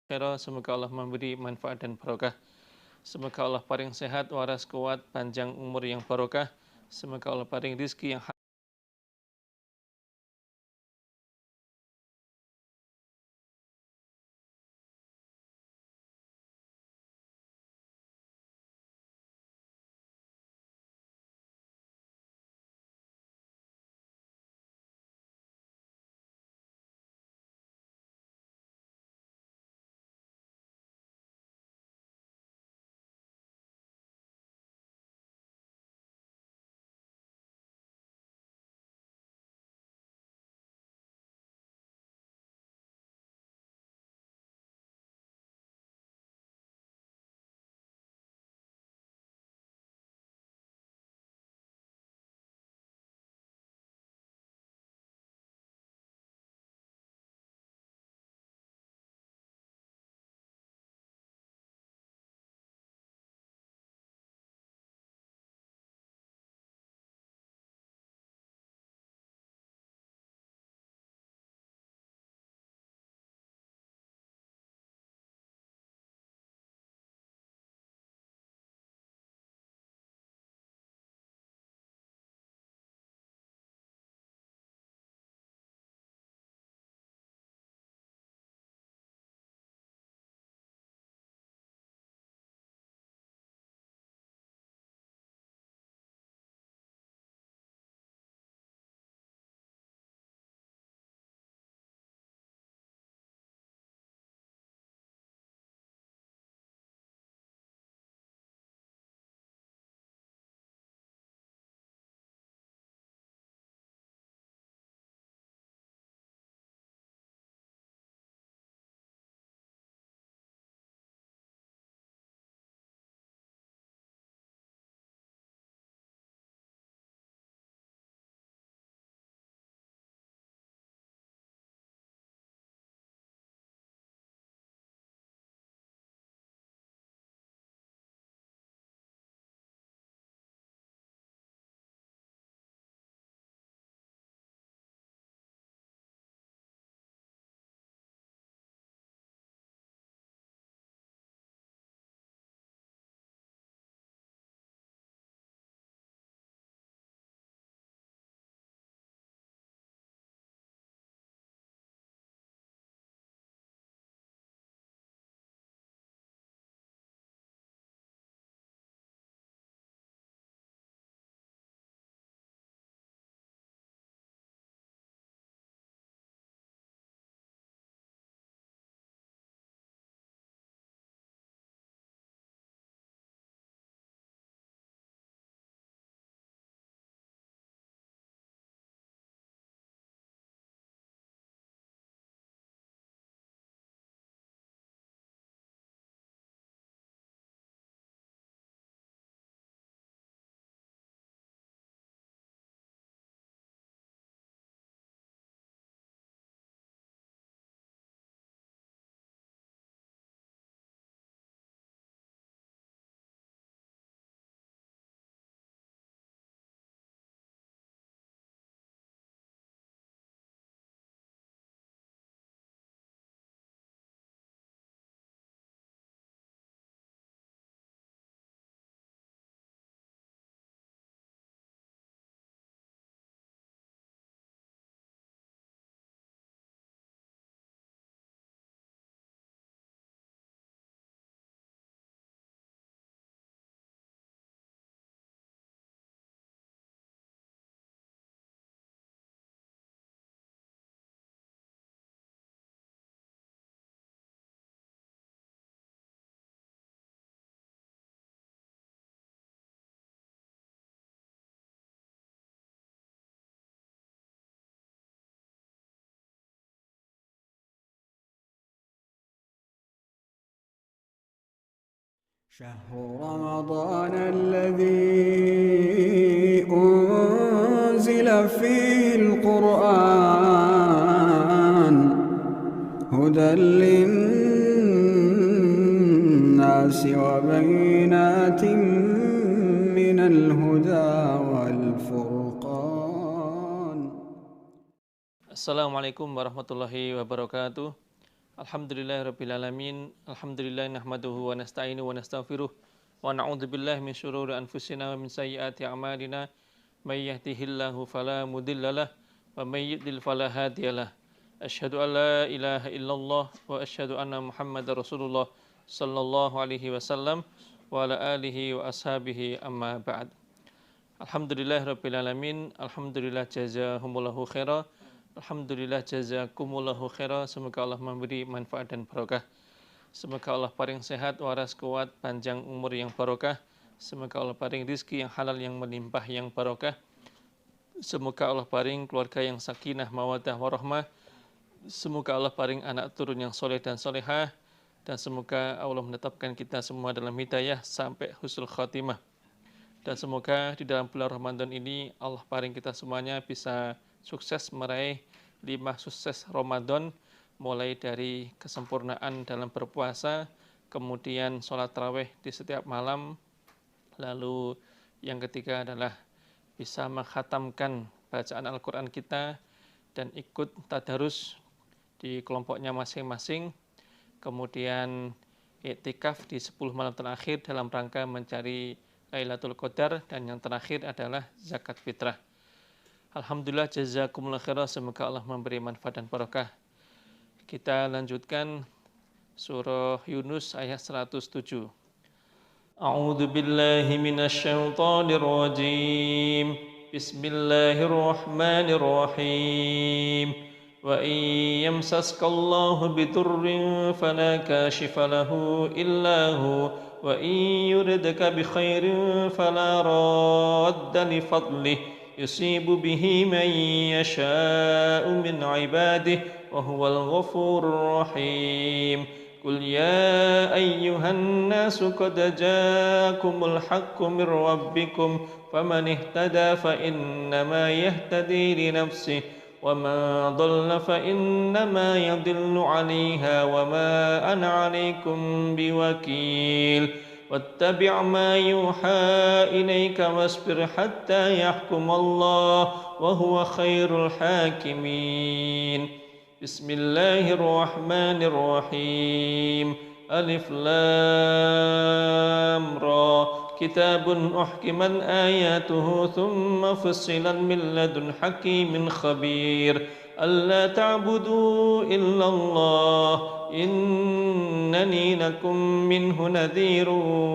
khairan. Semoga Allah memberi manfaat dan barokah. Semoga Allah paring sehat, waras, kuat, panjang umur yang barokah. Semoga Allah paring rizki yang شهر رمضان الذي أنزل فيه القرآن هدى للناس وبينات من الهدى والفرقان. Assalamualaikum warahmatullahi wabarakatuh. Alhamdulillahirabbil alamin. Alhamdulillah nahmaduhu wa nasta'inu wa nastaghfiruh wa na'udzubillahi min syururi anfusina wa min sayyiati a'malina. May yahdihillahu fala mudhillalah wa may yudlil fala hadiyalah. Asyhadu an la ilaha illallah wa asyhadu anna Muhammadar Rasulullah sallallahu alaihi wasallam wa ala alihi wa ashabihi amma ba'd. Alhamdulillahirabbil alamin. Alhamdulillah jazahumullahu khaira. Alhamdulillah jazakumullahu khaira. Semoga Allah memberi manfaat dan barokah. Semoga Allah paring sehat, waras, kuat, panjang umur yang barokah. Semoga Allah paring rizki yang halal, yang melimpah, yang barokah. Semoga Allah paring keluarga yang sakinah, mawaddah, warahmah. Semoga Allah paring anak turun yang soleh dan solehah. Dan semoga Allah menetapkan kita semua dalam hidayah sampai husnul khatimah. Dan semoga di dalam bulan Ramadan ini Allah paring kita semuanya bisa sukses meraih 5 sukses Ramadan, mulai dari kesempurnaan dalam berpuasa, kemudian sholat tarawih di setiap malam, lalu yang ketiga adalah bisa mengkhatamkan bacaan Al-Quran kita dan ikut tadarus di kelompoknya masing-masing, kemudian iktikaf di 10 malam terakhir dalam rangka mencari Lailatul Qadar, dan yang terakhir adalah zakat fitrah. Alhamdulillah jazakumullah khairah. Semoga Allah memberi manfaat dan barokah. Kita lanjutkan surah Yunus ayat 107. A'udzu billahi minasyaitonir rajim. Bismillahirrahmanirrahim. Wa in yamsaskallahu bidurrin fala kashifa lahu illa hu wa in yuridka bi khairin fala radda li fadlihi yusibu bihi man yasha'u min 'ibadihi wa huwal ghafurur rahim. Qul ya ayyuhan nasu qad ja'akumul haqqu min rabbikum faman ihtada fa innama yahtadi li nafsihi وَمَا ضَلَّ فَإِنَّمَا يَضِلُّ عَلَيْهَا وَمَا أَنَا عَلَيْكُمْ بِوَكِيلٍ وَاتَّبِعْ مَا يُوحَى إِلَيْكَ وَاصْبِرْ حَتَّى يَحْكُمَ اللَّهُ وَهُوَ خَيْرُ الْحَاكِمِينَ. بسم الله الرحمن الرحيم. ألف لام را. كتاب أحكمت آياته ثم فصلا من لدن حكيم خبير. ألا تعبدوا إلا الله إنني لكم منه نذير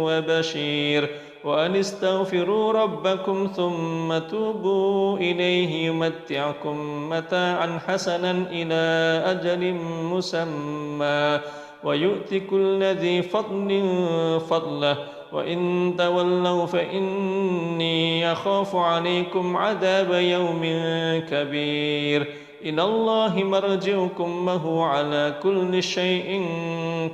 وبشير. وأن استغفروا ربكم ثم توبوا إليه يمتعكم متاعا حسنا إلى أجل مسمى ويؤتي كل ذي فضل فضله وإن تولوا فإني أخاف عليكم عذاب يوم كبير. إلى الله مرجعكم وهو على كل شيء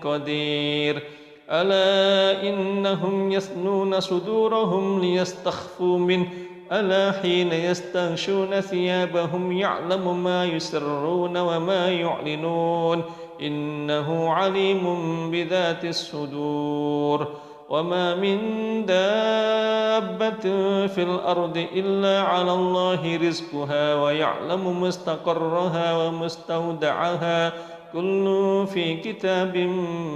قدير. ألا إنهم يثنون صدورهم ليستخفوا منه ألا حين يستغشون ثيابهم يعلم ما يسرون وما يعلنون إنه عليم بذات الصدور. وما من دابة في الأرض إلا على الله رزقها ويعلم مستقرها ومستودعها كل في كتاب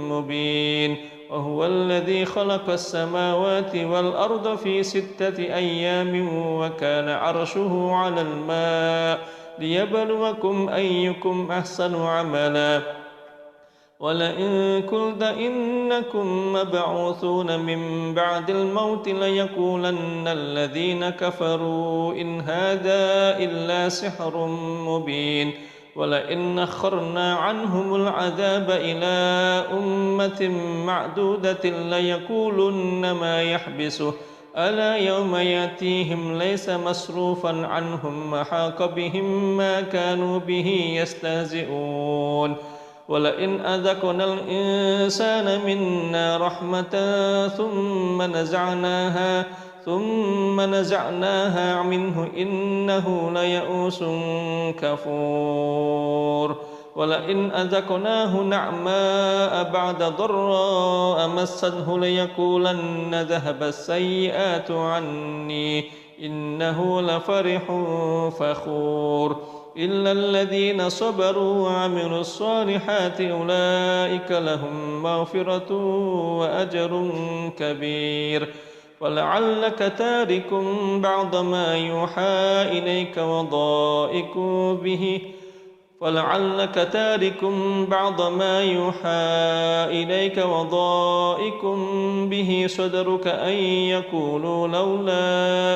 مبين. وهو الذي خلق السماوات والأرض في 6 أيام وكان عرشه على الماء ليبلوكم أيكم أحسن عملا. ولئن قلت إنكم مبعوثون من بعد الموت ليقولن الذين كفروا إن هذا إلا سحر مبين. ولئن أخرنا عنهم العذاب إلى أمة معدودة ليقولن ما يحبسه ألا يوم يأتيهم ليس مصروفا عنهم وحاق بهم ما كانوا به يستهزئون. ولئن أذقنا الإنسان منا رحمة ثم نزعناها منه إنه ليئوس كفور. ولئن أذقناه نعماء بعد ضراء مسته ليقولن ذهب السيئات عني إنه لفرح فخور. إلا الذين صبروا وعملوا الصالحات أولئك لهم مغفرة وأجر كبير ولعلك تارك بعض ما يوحى إليك وضائق به فلعلك تارك بعض ما يوحى إليك وضائق به صدرك أن يقولوا لولا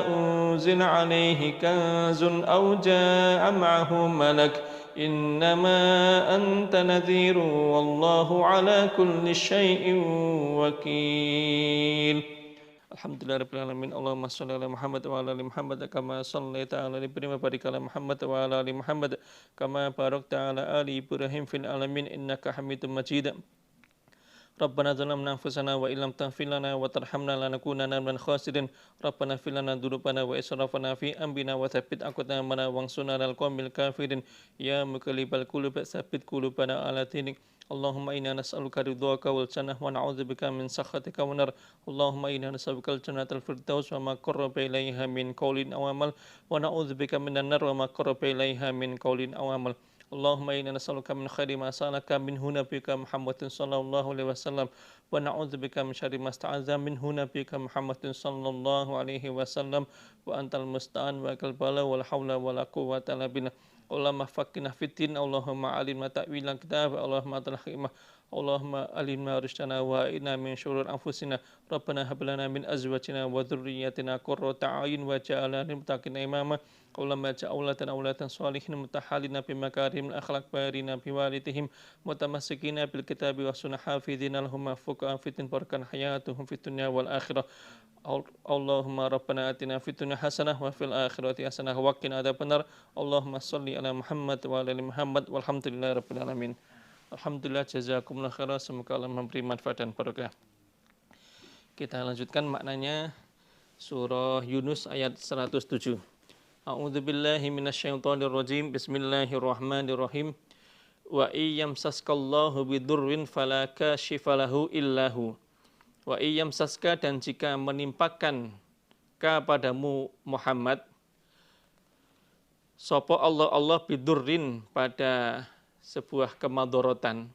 أنزل عليه كنز أو جاء معه ملك إنما أنت نذير والله على كل شيء وكيل. Alhamdulillahirrahmanirrahim. Allahumma sholli ala Muhammad wa ala ali Muhammad kama shallaita ala Ibrahim wa barik ala Muhammad wa ala ali Muhammad kama barakta ala ali Ibrahim fil alamin innaka Hamidum Majid. Rabbana zalamna anfusana wa illam taghfir lana wa tarhamna lanakunanna minal khasirin. Rabbana ighfir lana dzunubana wa israfana fi amrina wa tsabbit aqdamana wansurna 'alal qaumil kafirin. Ya muqallibal qulub tsabbit qulubana 'ala dinik. Allahumma inna nas'aluka ridhaka wal jannah wa na'udzubika min sakhatika wan nar. Allahumma inna nas'aluka al jannatal firdaus wa ma qarraba ilaiha min qaulin aw amal wa na'udzubika minan nar wa ma qarraba ilaiha min qaulin aw amal. Allahumma inna nas'aluka min khairi ma sa'alaka minhu nabiyyuka Muhammadin sallallahu alaihi wasallam wa na'udzubika min syarri ma sta'adza minhu nabiyyuka Muhammadin sallallahu alaihi wasallam wa antal musta'an wa kal bala wal haula wala quwwata illa billah. Allahumma faqqihna fid-din, Allahumma alimna ta'wilal kitab, Allahumma atalhimah, Allahumma alimna rushdana wa inna min syurur anfusina. Rabbana hab lana min azwajina wa dhurriyyatina qurrata a'yun waj'alna lil muttaqina imama. Allahumma ja'alna aulatan sholihin mutahalina bi makarimil akhlaq barina bi walidihim mutamassikina bil kitabi was sunnah hafidhina lahum fuqa fitin barkan hayatuhum fid dunya wal akhirah. Allahumma rabbana atina fid dunya hasanah wa fil akhirati hasanah wa qina adzabannar. Allahumma shalli ala Muhammad wa ala ali Muhammad walhamdulillahi rabbil alamin. Alhamdulillah, jazakumullah khairan, semoga Allah memberi manfaat dan barokah. Kita lanjutkan maknanya surah Yunus ayat 107. A'udzubillahi minasyaitonir rajim. Bismillahirrahmanirrahim. Wa iyyamsaskallahu bidurrin fala kashifalahu illahu. Wa iyyamsaska, dan jika menimpakan kepadamu Muhammad sapa Allah bidurrin, pada sebuah kemadorotan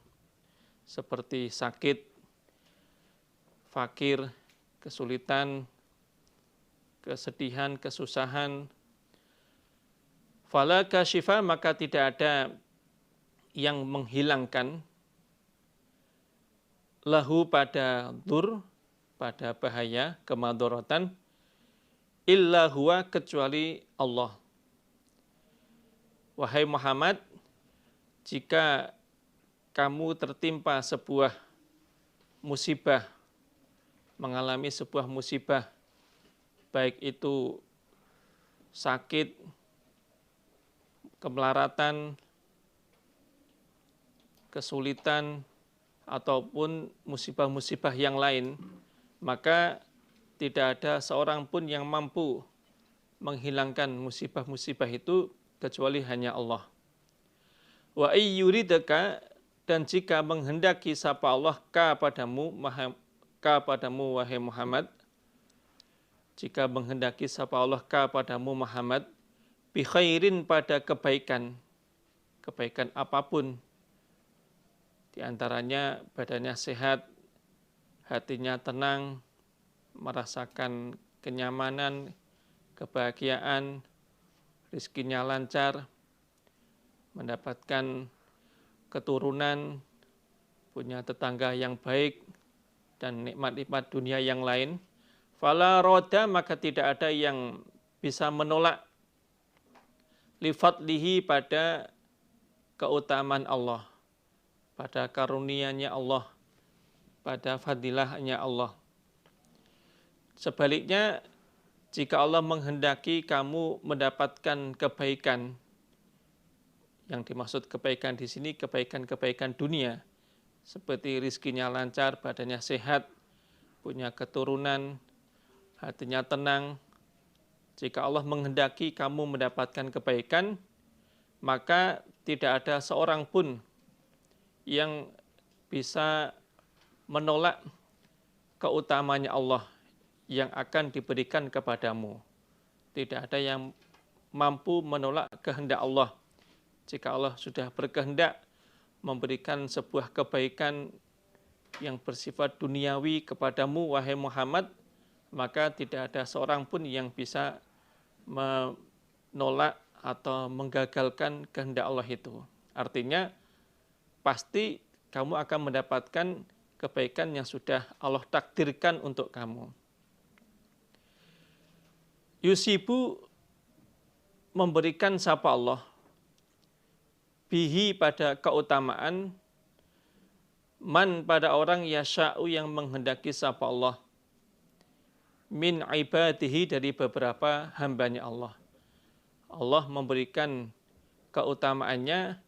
seperti sakit, fakir, kesulitan, kesedihan, kesusahan, fala kashifa, maka tidak ada yang menghilangkan, lahu pada dur, pada bahaya, kemadorotan, illa huwa, kecuali Allah. Wahai Muhammad, jika kamu tertimpa sebuah musibah, mengalami sebuah musibah, baik itu sakit, kemelaratan, kesulitan, ataupun musibah-musibah yang lain, maka tidak ada seorang pun yang mampu menghilangkan musibah-musibah itu kecuali hanya Allah. Wa ayyuridaka, dan jika menghendaki sapa Allah kepadamu wahai Muhammad, jika menghendaki sapa Allah kepadamu Muhammad, bi khairin, pada kebaikan, kebaikan apapun, di antaranya badannya sehat, hatinya tenang, merasakan kenyamanan, kebahagiaan, rezekinya lancar, mendapatkan keturunan, punya tetangga yang baik, dan nikmat-nikmat dunia yang lain. Fala roda, maka tidak ada yang bisa menolak lifadlihi, pada keutamaan Allah, pada karunia-Nya Allah, pada fadilahnya Allah. Sebaliknya, jika Allah menghendaki kamu mendapatkan kebaikan, yang dimaksud kebaikan di sini kebaikan-kebaikan dunia, seperti rizkinya lancar, badannya sehat, punya keturunan, hatinya tenang. Jika Allah menghendaki kamu mendapatkan kebaikan, maka tidak ada seorang pun yang bisa menolak keutamanya Allah yang akan diberikan kepadamu. Tidak ada yang mampu menolak kehendak Allah Jika Allah sudah berkehendak memberikan sebuah kebaikan yang bersifat duniawi kepadamu, wahai Muhammad, maka tidak ada seorang pun yang bisa menolak atau menggagalkan kehendak Allah itu. Artinya, pasti kamu akan mendapatkan kebaikan yang sudah Allah takdirkan untuk kamu. Yusibu memberikan sapa Allah bihi pada keutamaan man pada orang yasha'u yang menghendaki sapa Allah min ibadihi dari beberapa hambanya Allah. Allah memberikan keutamaannya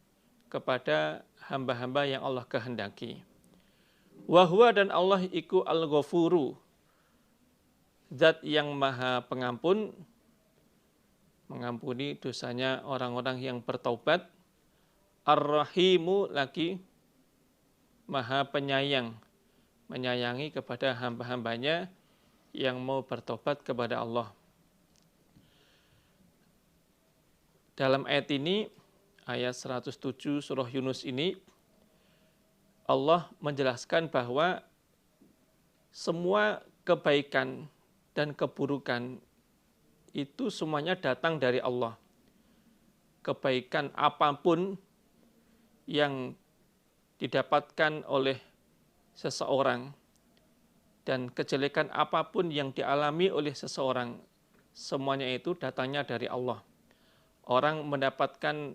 kepada hamba-hamba yang Allah kehendaki. Wahwa dan Allah iku al-ghafuru, zat yang maha pengampun, mengampuni dosanya orang-orang yang bertaubat. Ar-Rahimu lagi maha penyayang, menyayangi kepada hamba-hambanya yang mau bertobat kepada Allah. Dalam ayat ini, ayat 107 surah Yunus ini, Allah menjelaskan bahwa semua kebaikan dan keburukan itu semuanya datang dari Allah. Kebaikan apapun yang didapatkan oleh seseorang dan kejelekan apapun yang dialami oleh seseorang, semuanya itu datangnya dari Allah. Orang mendapatkan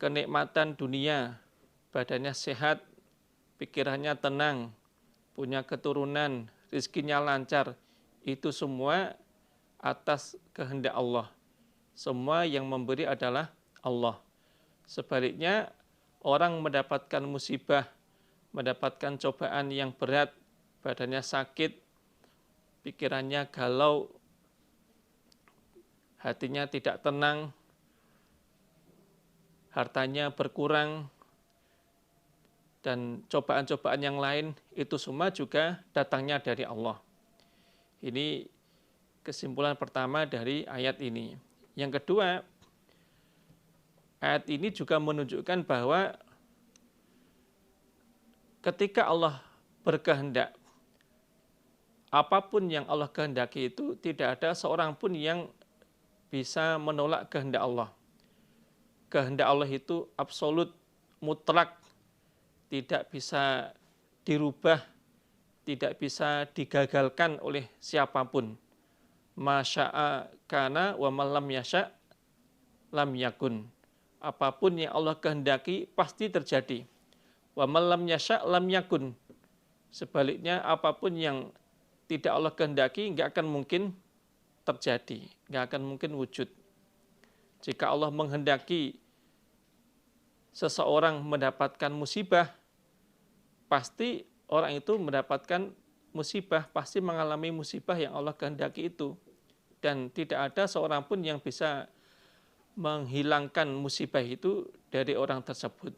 kenikmatan dunia, badannya sehat, pikirannya tenang, punya keturunan, rezekinya lancar, itu semua atas kehendak Allah. Semua yang memberi adalah Allah. Sebaliknya, orang mendapatkan musibah, mendapatkan cobaan yang berat, badannya sakit, pikirannya galau, hatinya tidak tenang, hartanya berkurang, dan cobaan-cobaan yang lain, itu semua juga datangnya dari Allah. Ini kesimpulan pertama dari ayat ini. Yang kedua, ayat ini juga menunjukkan bahwa ketika Allah berkehendak, apapun yang Allah kehendaki itu tidak ada seorang pun yang bisa menolak kehendak Allah. Kehendak Allah itu absolut, mutlak, tidak bisa dirubah, tidak bisa digagalkan oleh siapapun. Masya'a kana wa malam yasha' lam yakun. Apapun yang Allah kehendaki pasti terjadi. Wa malam yasha' lam yakun. Sebaliknya apapun yang tidak Allah kehendaki nggak akan mungkin terjadi, nggak akan mungkin wujud. Jika Allah menghendaki seseorang mendapatkan musibah, pasti orang itu mendapatkan musibah, pasti mengalami musibah yang Allah kehendaki itu. Dan tidak ada seorang pun yang bisa menghilangkan musibah itu dari orang tersebut.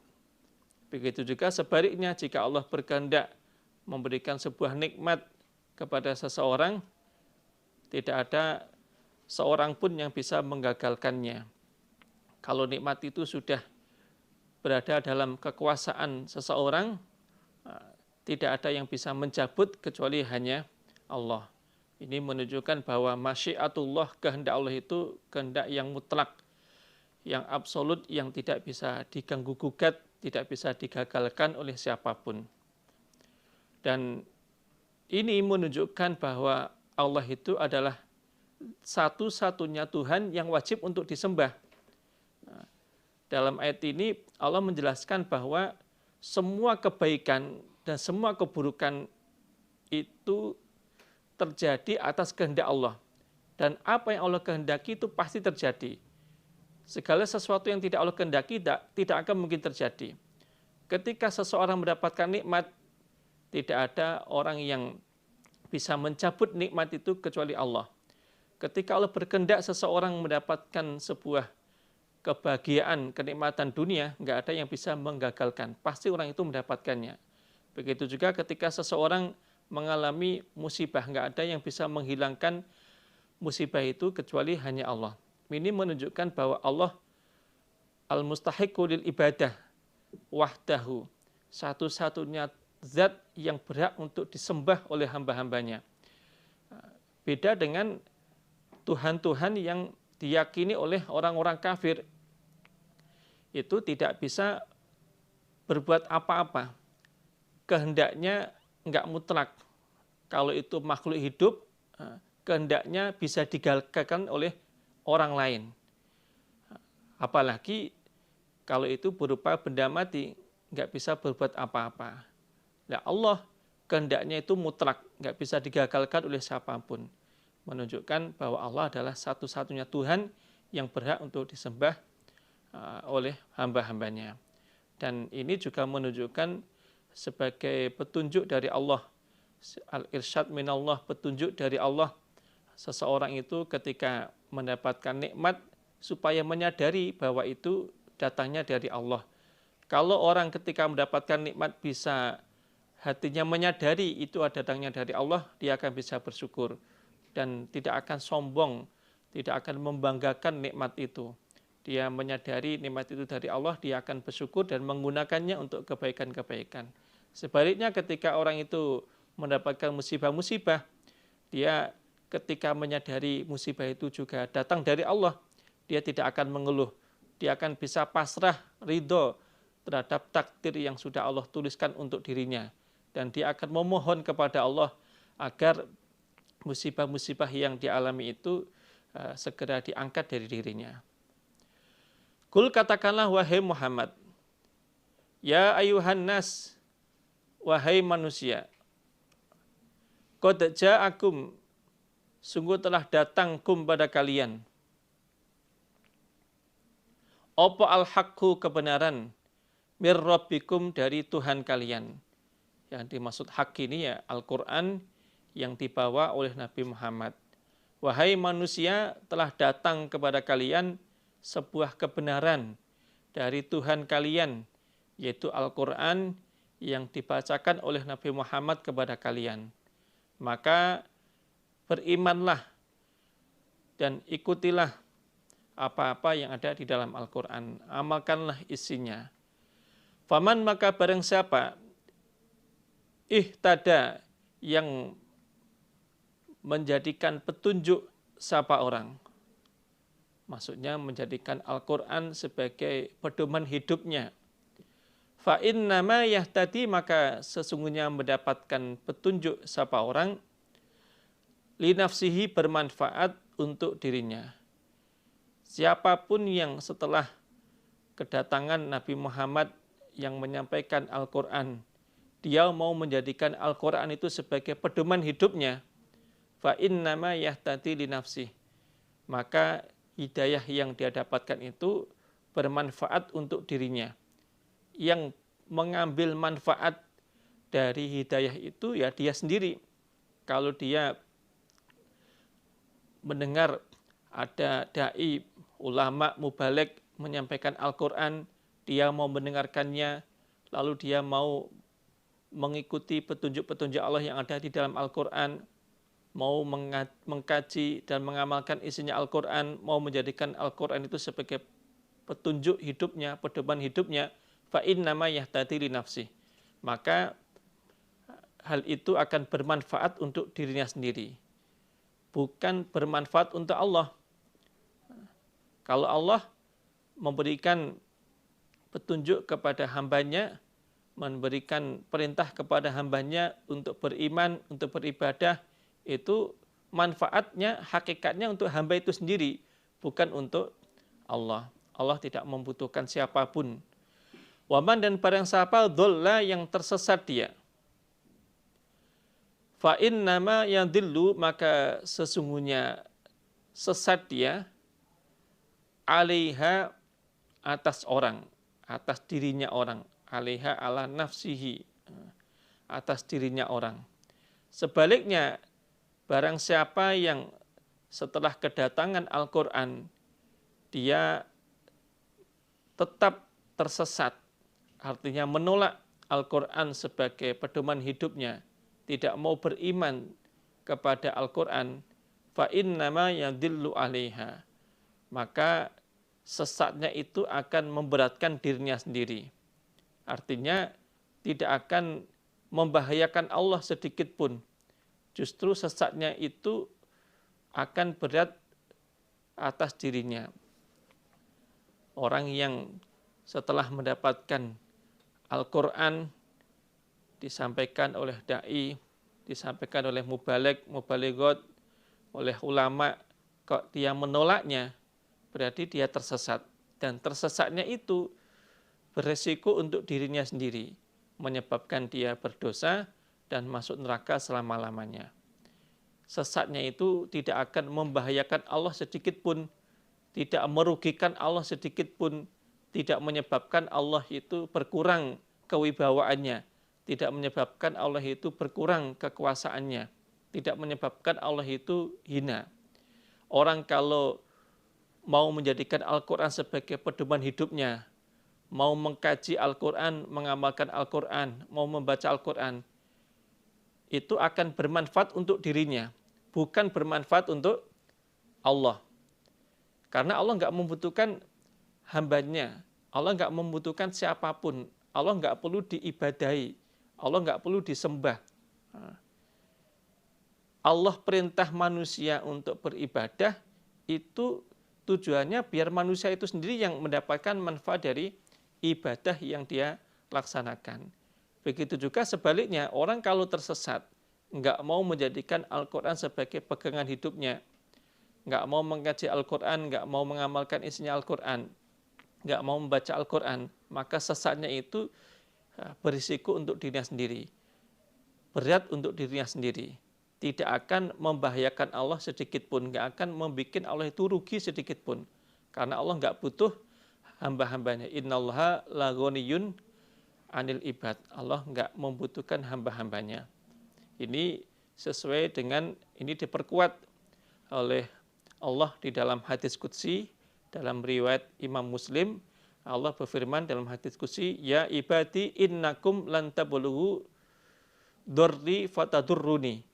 Begitu juga sebaliknya, jika Allah berkehendak memberikan sebuah nikmat kepada seseorang, tidak ada seorang pun yang bisa menggagalkannya. Kalau nikmat itu sudah berada dalam kekuasaan seseorang, tidak ada yang bisa mencabut kecuali hanya Allah. Ini menunjukkan bahwa masyiatullah, kehendak Allah itu kehendak yang mutlak, yang absolut, yang tidak bisa diganggu-gugat, tidak bisa digagalkan oleh siapapun. Dan ini menunjukkan bahwa Allah itu adalah satu-satunya Tuhan yang wajib untuk disembah. Dalam ayat ini Allah menjelaskan bahwa semua kebaikan dan semua keburukan itu terjadi atas kehendak Allah. Dan apa yang Allah kehendaki itu pasti terjadi. Segala sesuatu yang tidak Allah kehendaki tidak akan mungkin terjadi. Ketika seseorang mendapatkan nikmat, tidak ada orang yang bisa mencabut nikmat itu kecuali Allah. Ketika Allah berkehendak seseorang mendapatkan sebuah kebahagiaan, kenikmatan dunia, nggak ada yang bisa menggagalkan. Pasti orang itu mendapatkannya. Begitu juga ketika seseorang mengalami musibah, nggak ada yang bisa menghilangkan musibah itu kecuali hanya Allah. Ini menunjukkan bahwa Allah al-mustahiqu lil ibadah wahdahu, satu-satunya zat yang berhak untuk disembah oleh hamba-hambanya. Beda dengan Tuhan-Tuhan yang diyakini oleh orang-orang kafir, itu tidak bisa berbuat apa-apa, kehendaknya enggak mutlak. Kalau itu makhluk hidup, kehendaknya bisa digagalkan oleh orang lain. Apalagi kalau itu berupa benda mati, enggak bisa berbuat apa-apa. Nah, Allah kehendaknya itu mutlak, enggak bisa digagalkan oleh siapapun. Menunjukkan bahwa Allah adalah satu-satunya Tuhan yang berhak untuk disembah oleh hamba-hambanya. Dan ini juga menunjukkan sebagai petunjuk dari Allah, al-irsyad minallah, petunjuk dari Allah. Seseorang itu ketika mendapatkan nikmat supaya menyadari bahwa itu datangnya dari Allah. Kalau orang ketika mendapatkan nikmat bisa hatinya menyadari itu datangnya dari Allah, dia akan bisa bersyukur dan tidak akan sombong, tidak akan membanggakan nikmat itu. Dia menyadari nikmat itu dari Allah, dia akan bersyukur dan menggunakannya untuk kebaikan-kebaikan. Sebaliknya ketika orang itu mendapatkan musibah-musibah, dia ketika menyadari musibah itu juga datang dari Allah, dia tidak akan mengeluh. Dia akan bisa pasrah, ridho terhadap takdir yang sudah Allah tuliskan untuk dirinya. Dan dia akan memohon kepada Allah agar musibah-musibah yang dialami itu segera diangkat dari dirinya. Kul katakanlah wahai Muhammad, ya ayuhan nas, wahai manusia, qad ja'akum, sungguh telah datang pada kalian, apa al-haqqu, kebenaran, mir rabbikum, dari Tuhan kalian. Yang dimaksud hak ini ya Al-Quran yang dibawa oleh Nabi Muhammad. Wahai manusia, telah datang kepada kalian sebuah kebenaran dari Tuhan kalian, yaitu Al-Quran yang dibacakan oleh Nabi Muhammad kepada kalian. Maka berimanlah dan ikutilah apa-apa yang ada di dalam Al-Quran. Amalkanlah isinya. Faman, maka barang siapa, ihtada, yang menjadikan petunjuk siapa orang. Maksudnya menjadikan Al-Quran sebagai pedoman hidupnya. Fa innama yahtadi, maka sesungguhnya mendapatkan petunjuk siapa orang, li nafsihi, bermanfaat untuk dirinya. Siapapun yang setelah kedatangan Nabi Muhammad yang menyampaikan Al-Quran, dia mau menjadikan Al-Quran itu sebagai pedoman hidupnya, fa innama yahtadi li nafsihi, maka hidayah yang dia dapatkan itu bermanfaat untuk dirinya. Yang mengambil manfaat dari hidayah itu ya dia sendiri. Kalau dia mendengar ada dai, ulama, mubaligh menyampaikan Al-Quran, dia mau mendengarkannya, lalu dia mau mengikuti petunjuk-petunjuk Allah yang ada di dalam Al-Quran, mau mengkaji dan mengamalkan isinya Al-Quran, mau menjadikan Al-Quran itu sebagai petunjuk hidupnya, pedoman hidupnya, fa innama yahtadi li nafsihi, maka hal itu akan bermanfaat untuk dirinya sendiri, bukan bermanfaat untuk Allah. Kalau Allah memberikan petunjuk kepada hambanya, memberikan perintah kepada hambanya untuk beriman, untuk beribadah, itu manfaatnya, hakikatnya untuk hamba itu sendiri, bukan untuk Allah. Allah tidak membutuhkan siapapun. Waman, dan barang siapa dhalla, yang tersesat dia, fa innama yadillu, maka sesungguhnya sesat dia, alaiha, atas orang, atas dirinya orang, alaiha ala nafsihi, atas dirinya orang. Sebaliknya, barang siapa yang setelah kedatangan Al-Quran, dia tetap tersesat, artinya menolak Al-Quran sebagai pedoman hidupnya, tidak mau beriman kepada Al-Quran, fa innama yadillu alaiha, maka sesatnya itu akan memberatkan dirinya sendiri. Artinya tidak akan membahayakan Allah sedikit pun. Justru sesatnya itu akan berat atas dirinya. Orang yang setelah mendapatkan Al-Quran disampaikan oleh da'i, disampaikan oleh mubaligh, mubalighot, oleh ulama, kok dia menolaknya, berarti dia tersesat. Dan tersesatnya itu beresiko untuk dirinya sendiri, menyebabkan dia berdosa dan masuk neraka selama-lamanya. Sesatnya itu tidak akan membahayakan Allah sedikit pun, tidak merugikan Allah sedikit pun, tidak menyebabkan Allah itu berkurang kewibawaannya, tidak menyebabkan Allah itu berkurang kekuasaannya, tidak menyebabkan Allah itu hina. Orang kalau mau menjadikan Al-Quran sebagai pedoman hidupnya, mau mengkaji Al-Quran, mengamalkan Al-Quran, mau membaca Al-Quran, itu akan bermanfaat untuk dirinya, bukan bermanfaat untuk Allah. Karena Allah nggak membutuhkan hambanya, Allah nggak membutuhkan siapapun, Allah nggak perlu diibadahi, Allah nggak perlu disembah. Allah perintah manusia untuk beribadah itu tujuannya biar manusia itu sendiri yang mendapatkan manfaat dari ibadah yang dia laksanakan. Begitu juga sebaliknya, orang kalau tersesat, nggak mau menjadikan Al-Quran sebagai pegangan hidupnya, nggak mau mengkaji Al-Quran, nggak mau mengamalkan isinya Al-Quran, nggak mau membaca Al-Quran, maka sesatnya itu berisiko untuk dirinya sendiri, berat untuk dirinya sendiri, tidak akan membahayakan Allah sedikit pun, nggak akan membuat Allah itu rugi sedikit pun, karena Allah nggak butuh hamba-hambanya. Innallaha la ghaniyun 'anil ibad. Allah nggak membutuhkan hamba-hambanya. Ini sesuai dengan, ini diperkuat oleh Allah di dalam hadis qudsi, dalam riwayat Imam Muslim. Allah berfirman dalam hadis qudsi, ya ibadi innakum lan tablughu durri fatadurruni.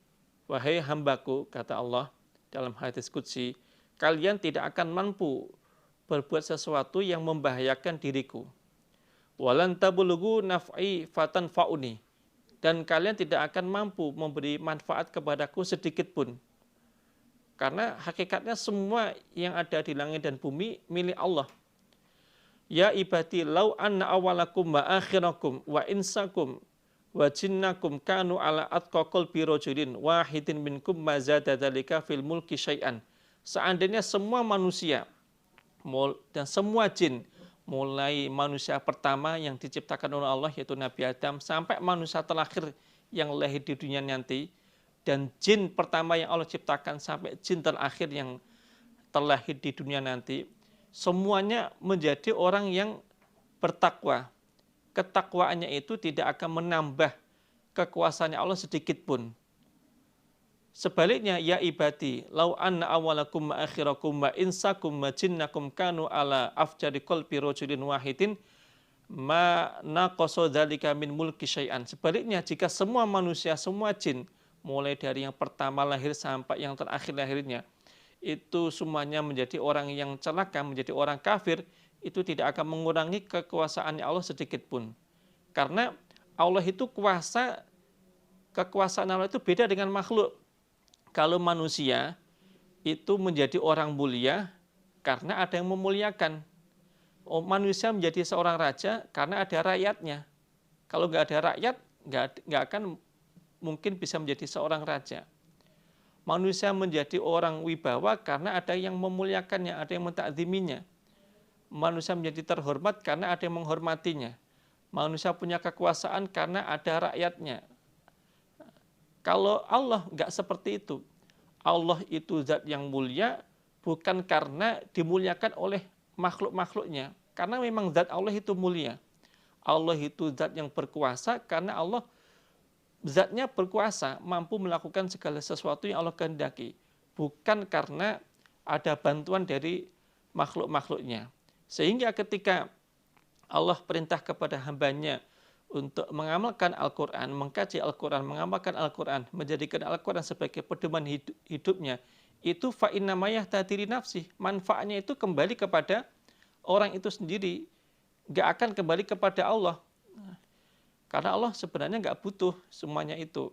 Wahai hambaku, kata Allah dalam hadis qudsi, kalian tidak akan mampu berbuat sesuatu yang membahayakan diriku. Walan tablughu naf'i fatanfa'uni. Dan kalian tidak akan mampu memberi manfaat kepadaku sedikit pun. Karena hakikatnya semua yang ada di langit dan bumi milik Allah. Ya ibadi lau anna awalakum wa akhirakum wa insakum wa jinnakum kanu ala atqa qalbi rajulin wahidin minkum ma zada dzalika fil mulki syai'an. Seandainya semua manusia dan semua jin, mulai manusia pertama yang diciptakan oleh Allah yaitu Nabi Adam sampai manusia terakhir yang lahir di dunia nanti, dan jin pertama yang Allah ciptakan sampai jin terakhir yang terlahir di dunia nanti, semuanya menjadi orang yang bertakwa. Ketakwaannya itu tidak akan menambah kekuasaannya Allah sedikit pun. Sebaliknya, ya ibadi, lau anna awalakum wa akhirakum wa insakum wa jinnakum kanu ala afjari qalbi rajulin wahidin ma naqasa dzalika min mulki syai'an. Sebaliknya, jika semua manusia, semua jin, mulai dari yang pertama lahir sampai yang terakhir lahirnya, itu semuanya menjadi orang yang celaka, menjadi orang kafir, itu tidak akan mengurangi kekuasaannya Allah sedikit pun. Karena Allah itu kekuasaan Allah itu beda dengan makhluk. Kalau manusia itu menjadi orang mulia karena ada yang memuliakan. Manusia menjadi seorang raja karena ada rakyatnya. Kalau nggak ada rakyat, nggak akan mungkin bisa menjadi seorang raja. Manusia menjadi orang wibawa karena ada yang memuliakannya, ada yang mentakziminya. Manusia menjadi terhormat karena ada yang menghormatinya. Manusia punya kekuasaan karena ada rakyatnya. Kalau Allah nggak seperti itu. Allah itu zat yang mulia bukan karena dimuliakan oleh makhluk-makhluknya. Karena memang zat Allah itu mulia. Allah itu zat yang berkuasa karena Allah zatnya berkuasa, mampu melakukan segala sesuatu yang Allah kehendaki. Bukan karena ada bantuan dari makhluk-makhluknya. Sehingga ketika Allah perintah kepada hambanya untuk mengamalkan Al-Quran, mengkaji Al-Quran, mengamalkan Al-Quran, menjadikan Al-Quran sebagai pedoman hidupnya, itu fa'innama yahtadi li nafsih, manfaatnya itu kembali kepada orang itu sendiri nggak akan kembali kepada Allah. Karena Allah sebenarnya nggak butuh semuanya itu.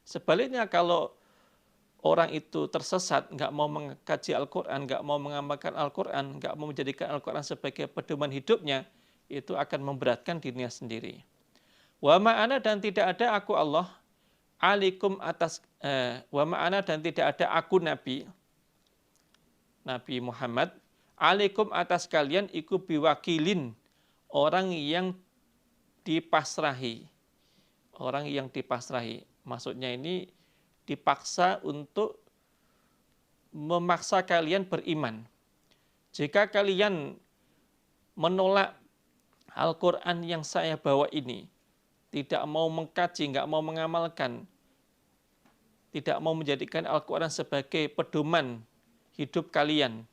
Sebaliknya kalau orang itu tersesat, nggak mau mengkaji Al-Quran, nggak mau mengamalkan Al-Quran, nggak mau menjadikan Al-Quran sebagai pedoman hidupnya, itu akan memberatkan dirinya sendiri. Wa ma'ana dan tidak ada aku Allah, alikum atas, wa ma'ana dan tidak ada aku Nabi Muhammad, alikum atas kalian iku biwakilin, orang yang dipasrahi. Orang yang dipasrahi. Maksudnya ini dipaksa untuk memaksa kalian beriman. Jika kalian menolak Al-Quran yang saya bawa ini, tidak mau mengkaji, nggak mau mengamalkan, tidak mau menjadikan Al-Quran sebagai pedoman hidup kalian,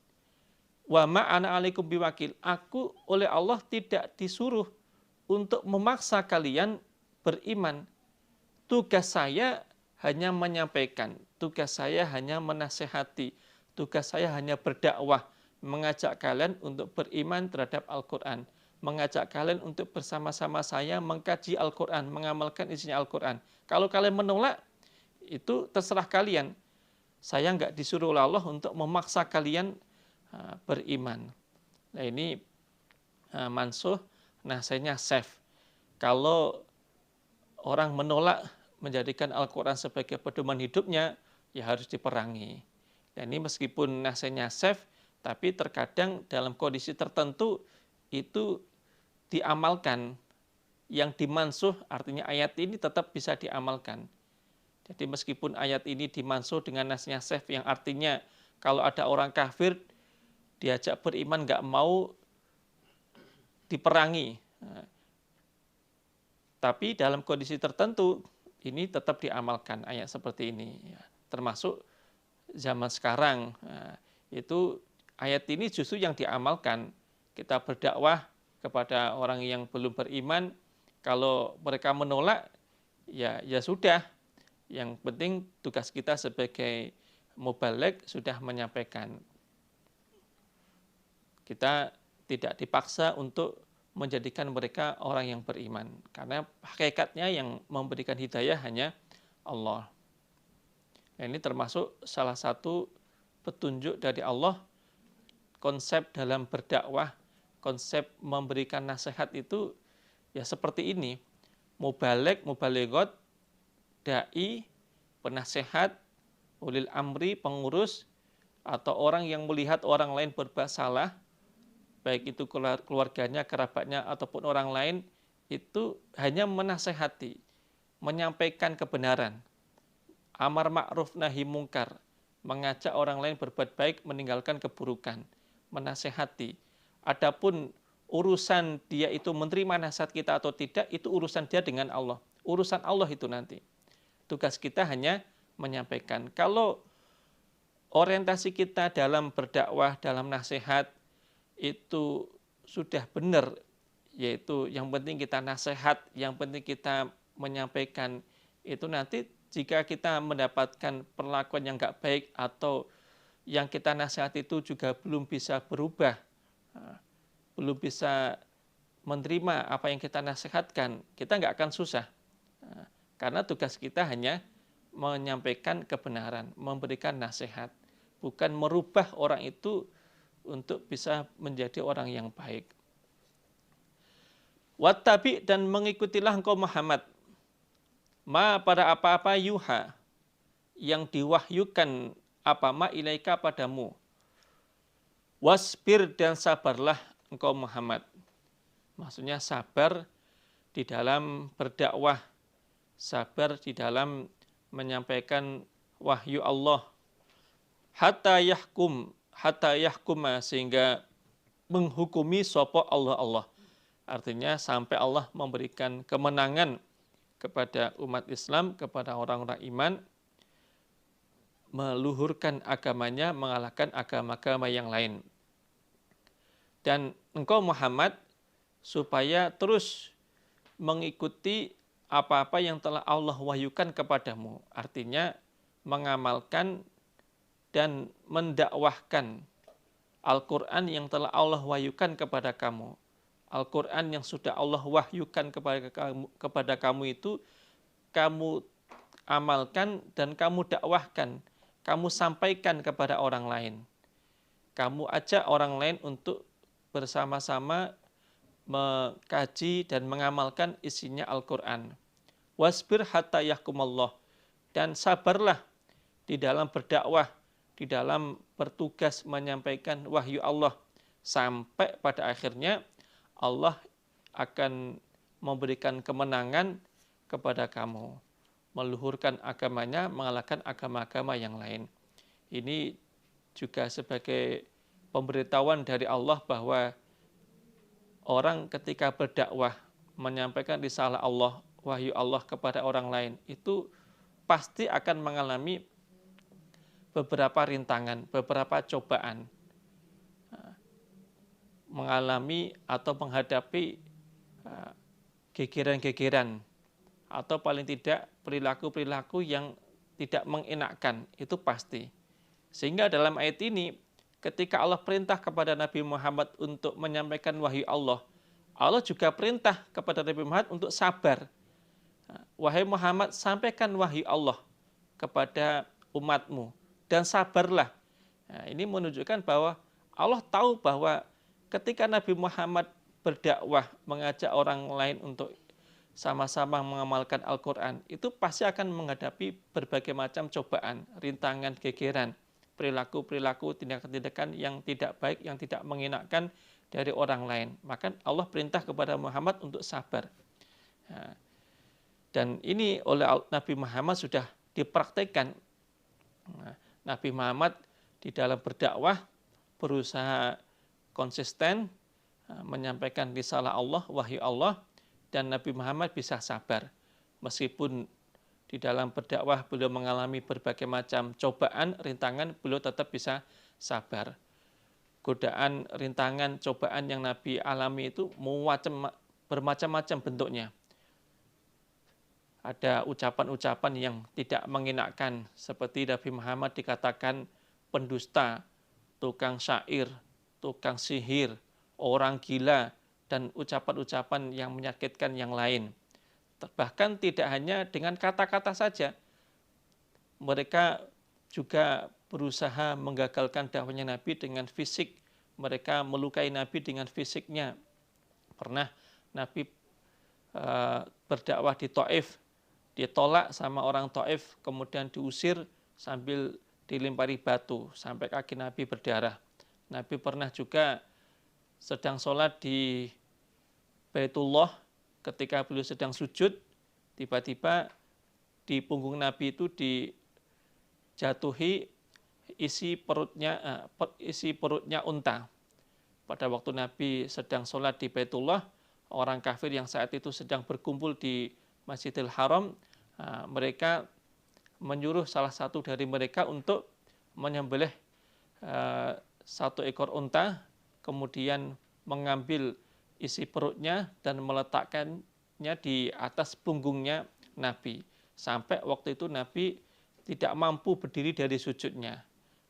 wa ma'ana alaikum biwakil, aku oleh Allah tidak disuruh untuk memaksa kalian beriman. Tugas saya hanya menyampaikan, tugas saya hanya menasehati, tugas saya hanya berdakwah, mengajak kalian untuk beriman terhadap Al-Quran, mengajak kalian untuk bersama-sama saya mengkaji Al-Quran, mengamalkan isinya Al-Quran. Kalau kalian menolak, itu terserah kalian. Saya nggak disuruh oleh Allah untuk memaksa kalian beriman. Nah ini mansuh, nasihatnya safe. Kalau orang menolak menjadikan Al-Quran sebagai pedoman hidupnya, ya harus diperangi. Dan ini meskipun nasihatnya safe, tapi terkadang dalam kondisi tertentu itu diamalkan. Yang dimansuh artinya ayat ini tetap bisa diamalkan. Jadi meskipun ayat ini dimansuh dengan nasihatnya safe yang artinya kalau ada orang kafir diajak beriman nggak mau diperangi. Tapi dalam kondisi tertentu ini tetap diamalkan ayat seperti ini. Termasuk zaman sekarang itu ayat ini justru yang diamalkan. Kita berdakwah kepada orang yang belum beriman, kalau mereka menolak ya sudah. Yang penting tugas kita sebagai mubaligh sudah menyampaikan. Kita tidak dipaksa untuk menjadikan mereka orang yang beriman. Karena hakikatnya yang memberikan hidayah hanya Allah. Nah, ini termasuk salah satu petunjuk dari Allah, konsep dalam berdakwah, konsep memberikan nasihat itu ya seperti ini. Mubaligh, mubalighot, dai, penasehat, ulil amri, pengurus, atau orang yang melihat orang lain berbuat salah, baik itu keluarganya, kerabatnya, ataupun orang lain, itu hanya menasehati, menyampaikan kebenaran, amar ma'ruf nahi mungkar, mengajak orang lain berbuat baik, meninggalkan keburukan, menasehati. Adapun urusan dia itu menerima nasihat kita atau tidak, itu urusan dia dengan Allah. Urusan Allah itu nanti. Tugas kita hanya menyampaikan. Kalau orientasi kita dalam berdakwah, dalam nasihat, itu sudah benar, yaitu yang penting kita nasihat, yang penting kita menyampaikan, itu nanti jika kita mendapatkan perlakuan yang nggak baik atau yang kita nasihat itu juga belum bisa berubah, belum bisa menerima apa yang kita nasihatkan, kita nggak akan susah. Karena tugas kita hanya menyampaikan kebenaran, memberikan nasihat, bukan merubah orang itu untuk bisa menjadi orang yang baik. Wattabi dan mengikutilah engkau Muhammad ma pada apa-apa yuha yang diwahyukan apa ma ilaika padamu. Wasbir dan sabarlah engkau Muhammad. Maksudnya sabar di dalam berdakwah, sabar di dalam menyampaikan wahyu Allah. Hatta yahkuma sehingga menghukumi sapa Allah. Artinya sampai Allah memberikan kemenangan kepada umat Islam, kepada orang-orang iman, meluhurkan agamanya, mengalahkan agama-agama yang lain. Dan engkau Muhammad supaya terus mengikuti apa-apa yang telah Allah wahyukan kepadamu. Artinya mengamalkan dan mendakwahkan Al-Quran yang telah Allah wahyukan kepada kamu, Al-Quran yang sudah Allah wahyukan kepada kamu itu kamu amalkan dan kamu dakwahkan, kamu sampaikan kepada orang lain. Kamu ajak orang lain untuk bersama-sama mengkaji dan mengamalkan isinya Al-Quran. Wasbir hatta yahkumallah, dan sabarlah di dalam berdakwah, di dalam bertugas menyampaikan wahyu Allah, sampai pada akhirnya Allah akan memberikan kemenangan kepada kamu, meluhurkan agamanya, mengalahkan agama-agama yang lain. Ini juga sebagai pemberitahuan dari Allah bahwa orang ketika berdakwah, menyampaikan risalah Allah, wahyu Allah kepada orang lain, itu pasti akan mengalami beberapa rintangan, beberapa cobaan, mengalami atau menghadapi gegeran-gegeran, atau paling tidak perilaku-perilaku yang tidak mengenakkan, itu pasti. Sehingga dalam ayat ini, ketika Allah perintah kepada Nabi Muhammad untuk menyampaikan wahyu Allah, Allah juga perintah kepada Nabi Muhammad untuk sabar. Wahai Muhammad, sampaikan wahyu Allah kepada umatmu dan sabarlah. Nah, ini menunjukkan bahwa Allah tahu bahwa ketika Nabi Muhammad berdakwah, mengajak orang lain untuk sama-sama mengamalkan Al-Quran, itu pasti akan menghadapi berbagai macam cobaan, rintangan, gegeran, perilaku-perilaku, tindakan-tindakan yang tidak baik, yang tidak mengenakkan dari orang lain. Maka Allah perintah kepada Muhammad untuk sabar. Nah, dan ini oleh Nabi Muhammad sudah dipraktekkan. Nah, Nabi Muhammad di dalam berdakwah berusaha konsisten menyampaikan risalah Allah, wahyu Allah, dan Nabi Muhammad bisa sabar. Meskipun di dalam berdakwah beliau mengalami berbagai macam cobaan, rintangan, beliau tetap bisa sabar. Godaan, rintangan, cobaan yang Nabi alami itu bermacam-macam bentuknya. Ada ucapan-ucapan yang tidak mengenakkan, seperti Nabi Muhammad dikatakan pendusta, tukang syair, tukang sihir, orang gila, dan ucapan-ucapan yang menyakitkan yang lain. Bahkan tidak hanya dengan kata-kata saja, mereka juga berusaha menggagalkan dakwahnya Nabi dengan fisik. Mereka melukai Nabi dengan fisiknya. Pernah Nabi berdakwah di Taif, ditolak sama orang Taif, kemudian diusir sambil dilempari batu sampai kaki Nabi berdarah. Nabi pernah juga sedang sholat di Baitullah, ketika beliau sedang sujud, tiba-tiba di punggung Nabi itu dijatuhi isi perutnya unta. Pada waktu Nabi sedang sholat di Baitullah, orang kafir yang saat itu sedang berkumpul di Masjidil Haram, mereka menyuruh salah satu dari mereka untuk menyembelih satu ekor unta, kemudian mengambil isi perutnya dan meletakkannya di atas punggungnya Nabi. Sampai waktu itu Nabi tidak mampu berdiri dari sujudnya.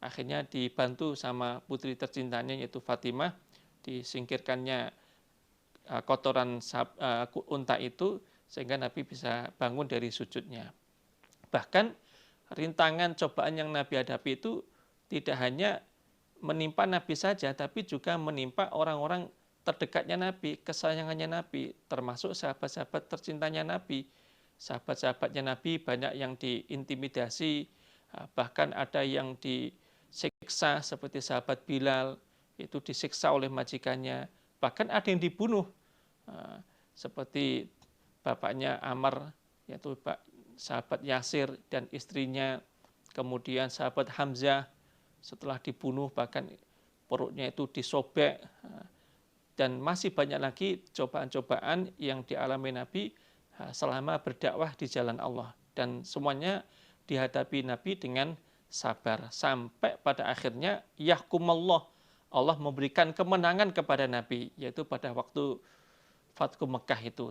Akhirnya dibantu sama putri tercintanya yaitu Fatimah, disingkirkannya kotoran unta itu, sehingga Nabi bisa bangun dari sujudnya. Bahkan rintangan cobaan yang Nabi hadapi itu tidak hanya menimpa Nabi saja, tapi juga menimpa orang-orang terdekatnya Nabi, kesayangannya Nabi, termasuk sahabat-sahabat tercintanya Nabi. Sahabat-sahabatnya Nabi banyak yang diintimidasi, bahkan ada yang disiksa seperti sahabat Bilal, itu disiksa oleh majikannya. Bahkan ada yang dibunuh, seperti bapaknya Ammar, yaitu sahabat Yasir dan istrinya, kemudian sahabat Hamzah setelah dibunuh bahkan perutnya itu disobek, dan masih banyak lagi cobaan-cobaan yang dialami Nabi selama berdakwah di jalan Allah, dan semuanya dihadapi Nabi dengan sabar sampai pada akhirnya yahkumallah, Allah memberikan kemenangan kepada Nabi, yaitu pada waktu Fathu Mekah itu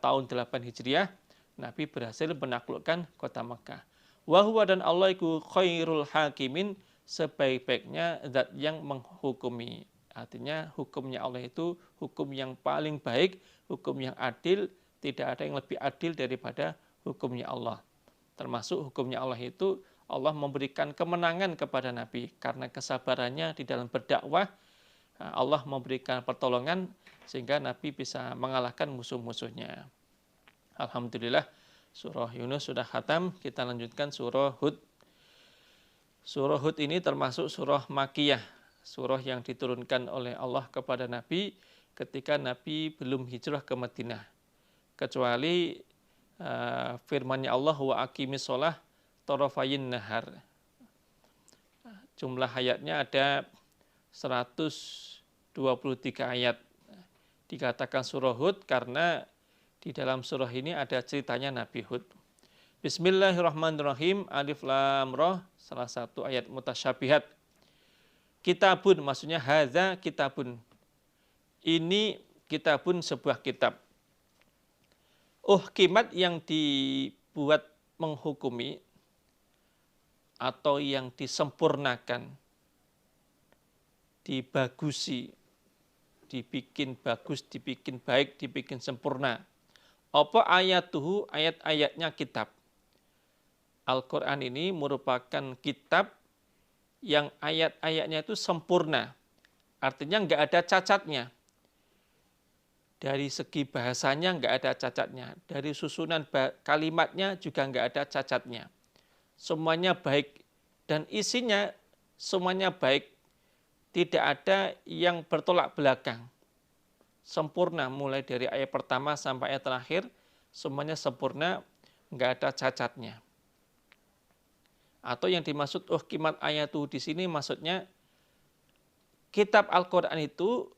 tahun 8 Hijriah, Nabi berhasil menaklukkan kota Mekah. Wa huwa, dan Allah iku khairul hakimin, sebaik-baiknya zat yang menghukumi. Artinya hukumnya Allah itu hukum yang paling baik, hukum yang adil, tidak ada yang lebih adil daripada hukumnya Allah. Termasuk hukumnya Allah itu Allah memberikan kemenangan kepada Nabi karena kesabarannya di dalam berdakwah. Allah memberikan pertolongan sehingga Nabi bisa mengalahkan musuh-musuhnya. Alhamdulillah, surah Yunus sudah khatam. Kita lanjutkan surah Hud. Surah Hud ini termasuk surah Makkiyah, surah yang diturunkan oleh Allah kepada Nabi ketika Nabi belum hijrah ke Madinah. Kecuali firman-Nya Allah, wa aqimis shalah tarafayin nahar. Jumlah ayatnya ada 123 ayat. Dikatakan surah Hud karena di dalam surah ini ada ceritanya Nabi Hud. Bismillahirrahmanirrahim. Alif Lam Ra, salah satu ayat mutasyabihat. Kitabun, maksudnya hadza kitabun. Ini kitabun, sebuah kitab. Uhkimat yang dibuat menghukumi atau yang disempurnakan, dibagusi, dibikin bagus, dibikin baik, dibikin sempurna. Apa ayatuhu, ayat-ayatnya kitab. Al-Quran ini merupakan kitab yang ayat-ayatnya itu sempurna. Artinya nggak ada cacatnya. Dari segi bahasanya nggak ada cacatnya. Dari susunan kalimatnya juga nggak ada cacatnya. Semuanya baik dan isinya semuanya baik. Tidak ada yang bertolak belakang. Sempurna mulai dari ayat pertama sampai ayat terakhir. Semuanya sempurna, nggak ada cacatnya. Atau yang dimaksud uhkimat ayatu di sini maksudnya kitab Al-Quran itu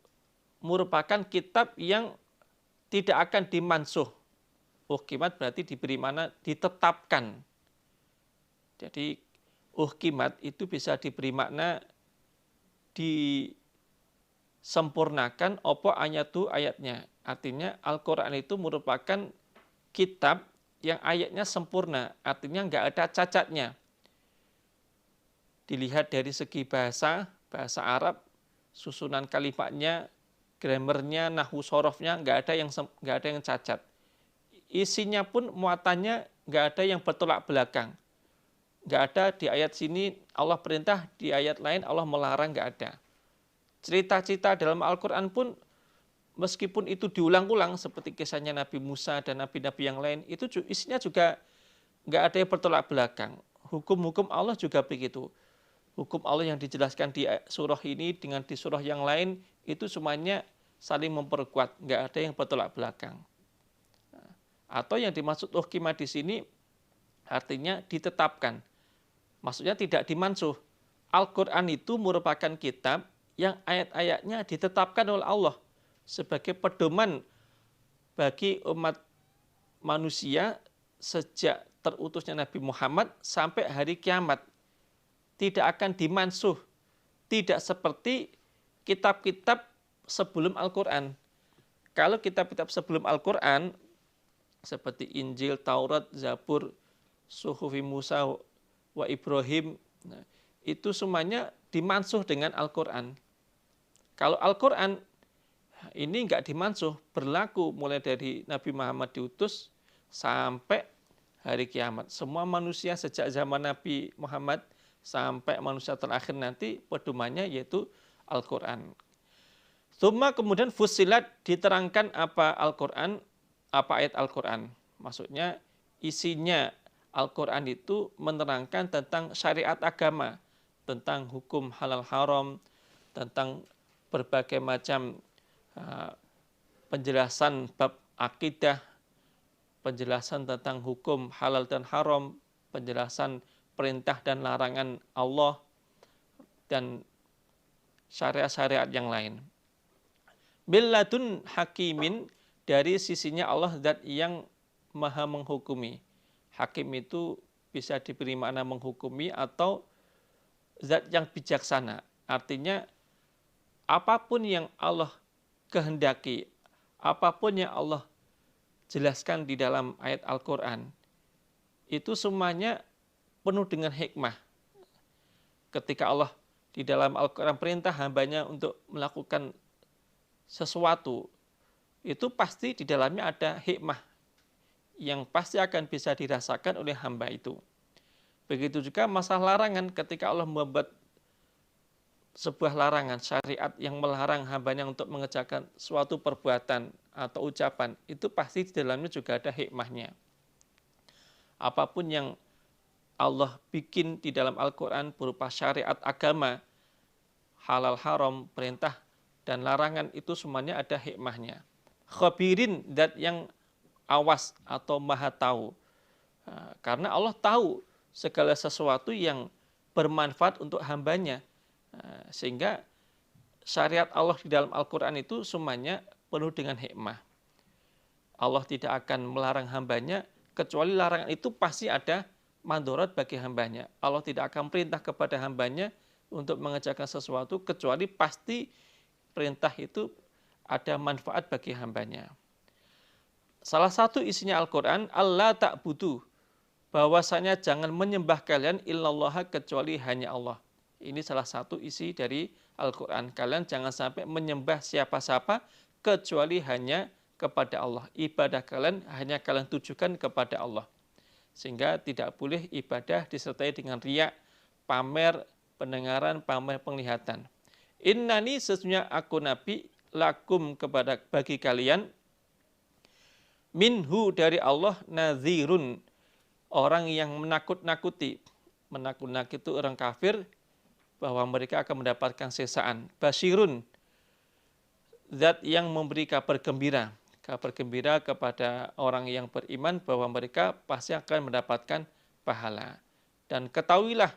merupakan kitab yang tidak akan dimansuh. Uhkimat berarti diberi mana? Ditetapkan. Jadi uhkimat itu bisa diberi makna disempurnakan apa ayatu ayatnya. Artinya Al-Quran itu merupakan kitab yang ayatnya sempurna. Artinya nggak ada cacatnya. Dilihat dari segi bahasa Arab, susunan kalimatnya, grammarnya, nahwu sorofnya, nggak ada yang cacat. Isinya pun muatannya nggak ada yang bertolak belakang. Nggak ada di ayat sini Allah perintah, di ayat lain Allah melarang, nggak ada. Cerita-cerita dalam Al-Quran pun meskipun itu diulang-ulang seperti kisahnya Nabi Musa dan nabi-nabi yang lain, itu isinya juga nggak ada yang bertolak belakang. Hukum-hukum Allah juga begitu. Hukum Allah yang dijelaskan di surah ini dengan di surah yang lain itu semuanya saling memperkuat, nggak ada yang bertolak belakang. Atau yang dimaksud uhkimat di sini artinya ditetapkan. Maksudnya tidak dimansuh. Al-Quran itu merupakan kitab yang ayat-ayatnya ditetapkan oleh Allah sebagai pedoman bagi umat manusia sejak terutusnya Nabi Muhammad sampai hari kiamat. Tidak akan dimansuh. Tidak seperti kitab-kitab sebelum Al-Quran. Kalau kitab-kitab sebelum Al-Quran, seperti Injil, Taurat, Zabur, Suhufi Musa, wa Ibrahim, itu semuanya dimansuh dengan Al-Quran. Kalau Al-Quran ini nggak dimansuh, berlaku mulai dari Nabi Muhammad diutus sampai hari kiamat. Semua manusia sejak zaman Nabi Muhammad sampai manusia terakhir nanti pedomannya yaitu Al-Quran. Tsumma kemudian fusilat, diterangkan apa Al-Quran, apa ayat Al-Quran. Maksudnya isinya Al-Quran itu menerangkan tentang syariat agama, tentang hukum halal haram, tentang berbagai macam penjelasan bab akidah, penjelasan tentang hukum halal dan haram, penjelasan perintah dan larangan Allah, dan syariat-syariat yang lain. Billadun hakimin, dari sisinya Allah zat yang maha menghukumi. Hakim itu bisa diberi makna menghukumi atau zat yang bijaksana. Artinya apapun yang Allah kehendaki, apapun yang Allah jelaskan di dalam ayat Al-Quran, itu semuanya penuh dengan hikmah. ketika Allah di dalam Al-Quran perintah hambanya untuk melakukan sesuatu, itu pasti di dalamnya ada hikmah yang pasti akan bisa dirasakan oleh hamba itu. Begitu juga masalah larangan, ketika Allah membuat sebuah larangan syariat yang melarang hambanya untuk mengerjakan suatu perbuatan atau ucapan, itu pasti di dalamnya juga ada hikmahnya. Apapun yang Allah bikin di dalam Al-Quran berupa syariat agama, halal haram, perintah dan larangan, itu semuanya ada hikmahnya. Khabirin, zat yang awas atau maha tahu. Karena Allah tahu segala sesuatu yang bermanfaat untuk hambanya. Sehingga syariat Allah di dalam Al-Quran itu semuanya penuh dengan hikmah. Allah tidak akan melarang hambanya, kecuali larangan itu pasti ada mandorot bagi hambanya. Allah tidak akan perintah kepada hambanya untuk mengerjakan sesuatu, kecuali pasti perintah itu ada manfaat bagi hambanya. Salah satu isinya Al-Quran, Allah ta'budu, bahwasanya jangan menyembah kalian illallaha, kecuali hanya Allah. Ini salah satu isi dari Al-Quran. Kalian jangan sampai menyembah siapa-siapa kecuali hanya kepada Allah. Ibadah kalian hanya kalian tujukan kepada Allah. Sehingga tidak boleh ibadah disertai dengan riya, pamer pendengaran, pamer penglihatan. Innani, sesungguhnya aku Nabi, lakum kepada bagi kalian, minhu dari Allah, nazirun, orang yang menakut-nakuti. Menakut-nakuti itu orang kafir, bahwa mereka akan mendapatkan siksaan. Basyirun, zat yang memberi kabar gembira. Kabar gembira kepada orang yang beriman bahwa mereka pasti akan mendapatkan pahala. Dan ketahuilah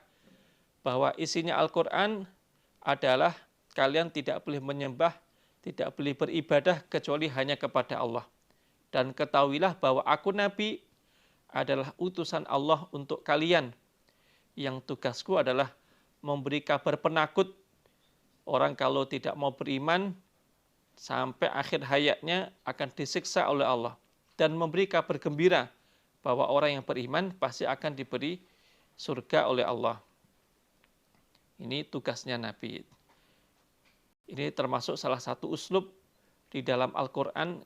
bahwa isinya Al-Quran adalah kalian tidak boleh menyembah, tidak boleh beribadah kecuali hanya kepada Allah. Dan ketahuilah bahwa aku Nabi adalah utusan Allah untuk kalian. Yang tugasku adalah memberi kabar penakut orang kalau tidak mau beriman sampai akhir hayatnya akan disiksa oleh Allah, dan memberi kabar gembira bahwa orang yang beriman pasti akan diberi surga oleh Allah. Ini tugasnya Nabi. Ini termasuk salah satu uslub di dalam Al-Quran,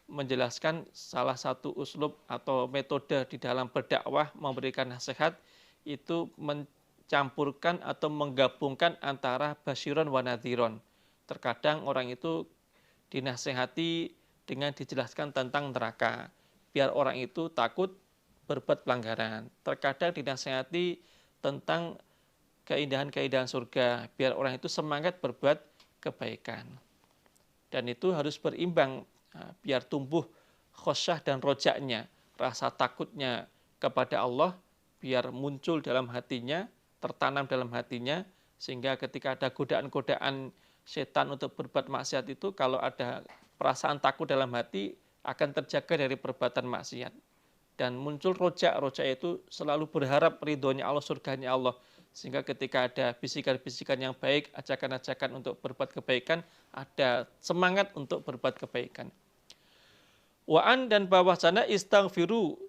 menjelaskan salah satu uslub atau metode di dalam berdakwah, memberikan nasihat, itu mencampurkan atau menggabungkan antara basyiron wa nadhiron. Terkadang orang itu dinasihati dengan dijelaskan tentang neraka, biar orang itu takut berbuat pelanggaran. Terkadang dinasihati tentang keindahan-keindahan surga, biar orang itu semangat berbuat kebaikan. Dan itu harus berimbang, biar tumbuh khosyah dan rojaknya, rasa takutnya kepada Allah, biar muncul dalam hatinya, tertanam dalam hatinya, sehingga ketika ada godaan-godaan setan untuk berbuat maksiat itu, kalau ada perasaan takut dalam hati, akan terjaga dari perbuatan maksiat. Dan muncul rojak itu selalu berharap ridhonya Allah, surganya Allah. Sehingga ketika ada bisikan-bisikan yang baik, ajakan-ajakan untuk berbuat kebaikan, ada semangat untuk berbuat kebaikan. Wa'an, dan bahwasanya istaghfiru,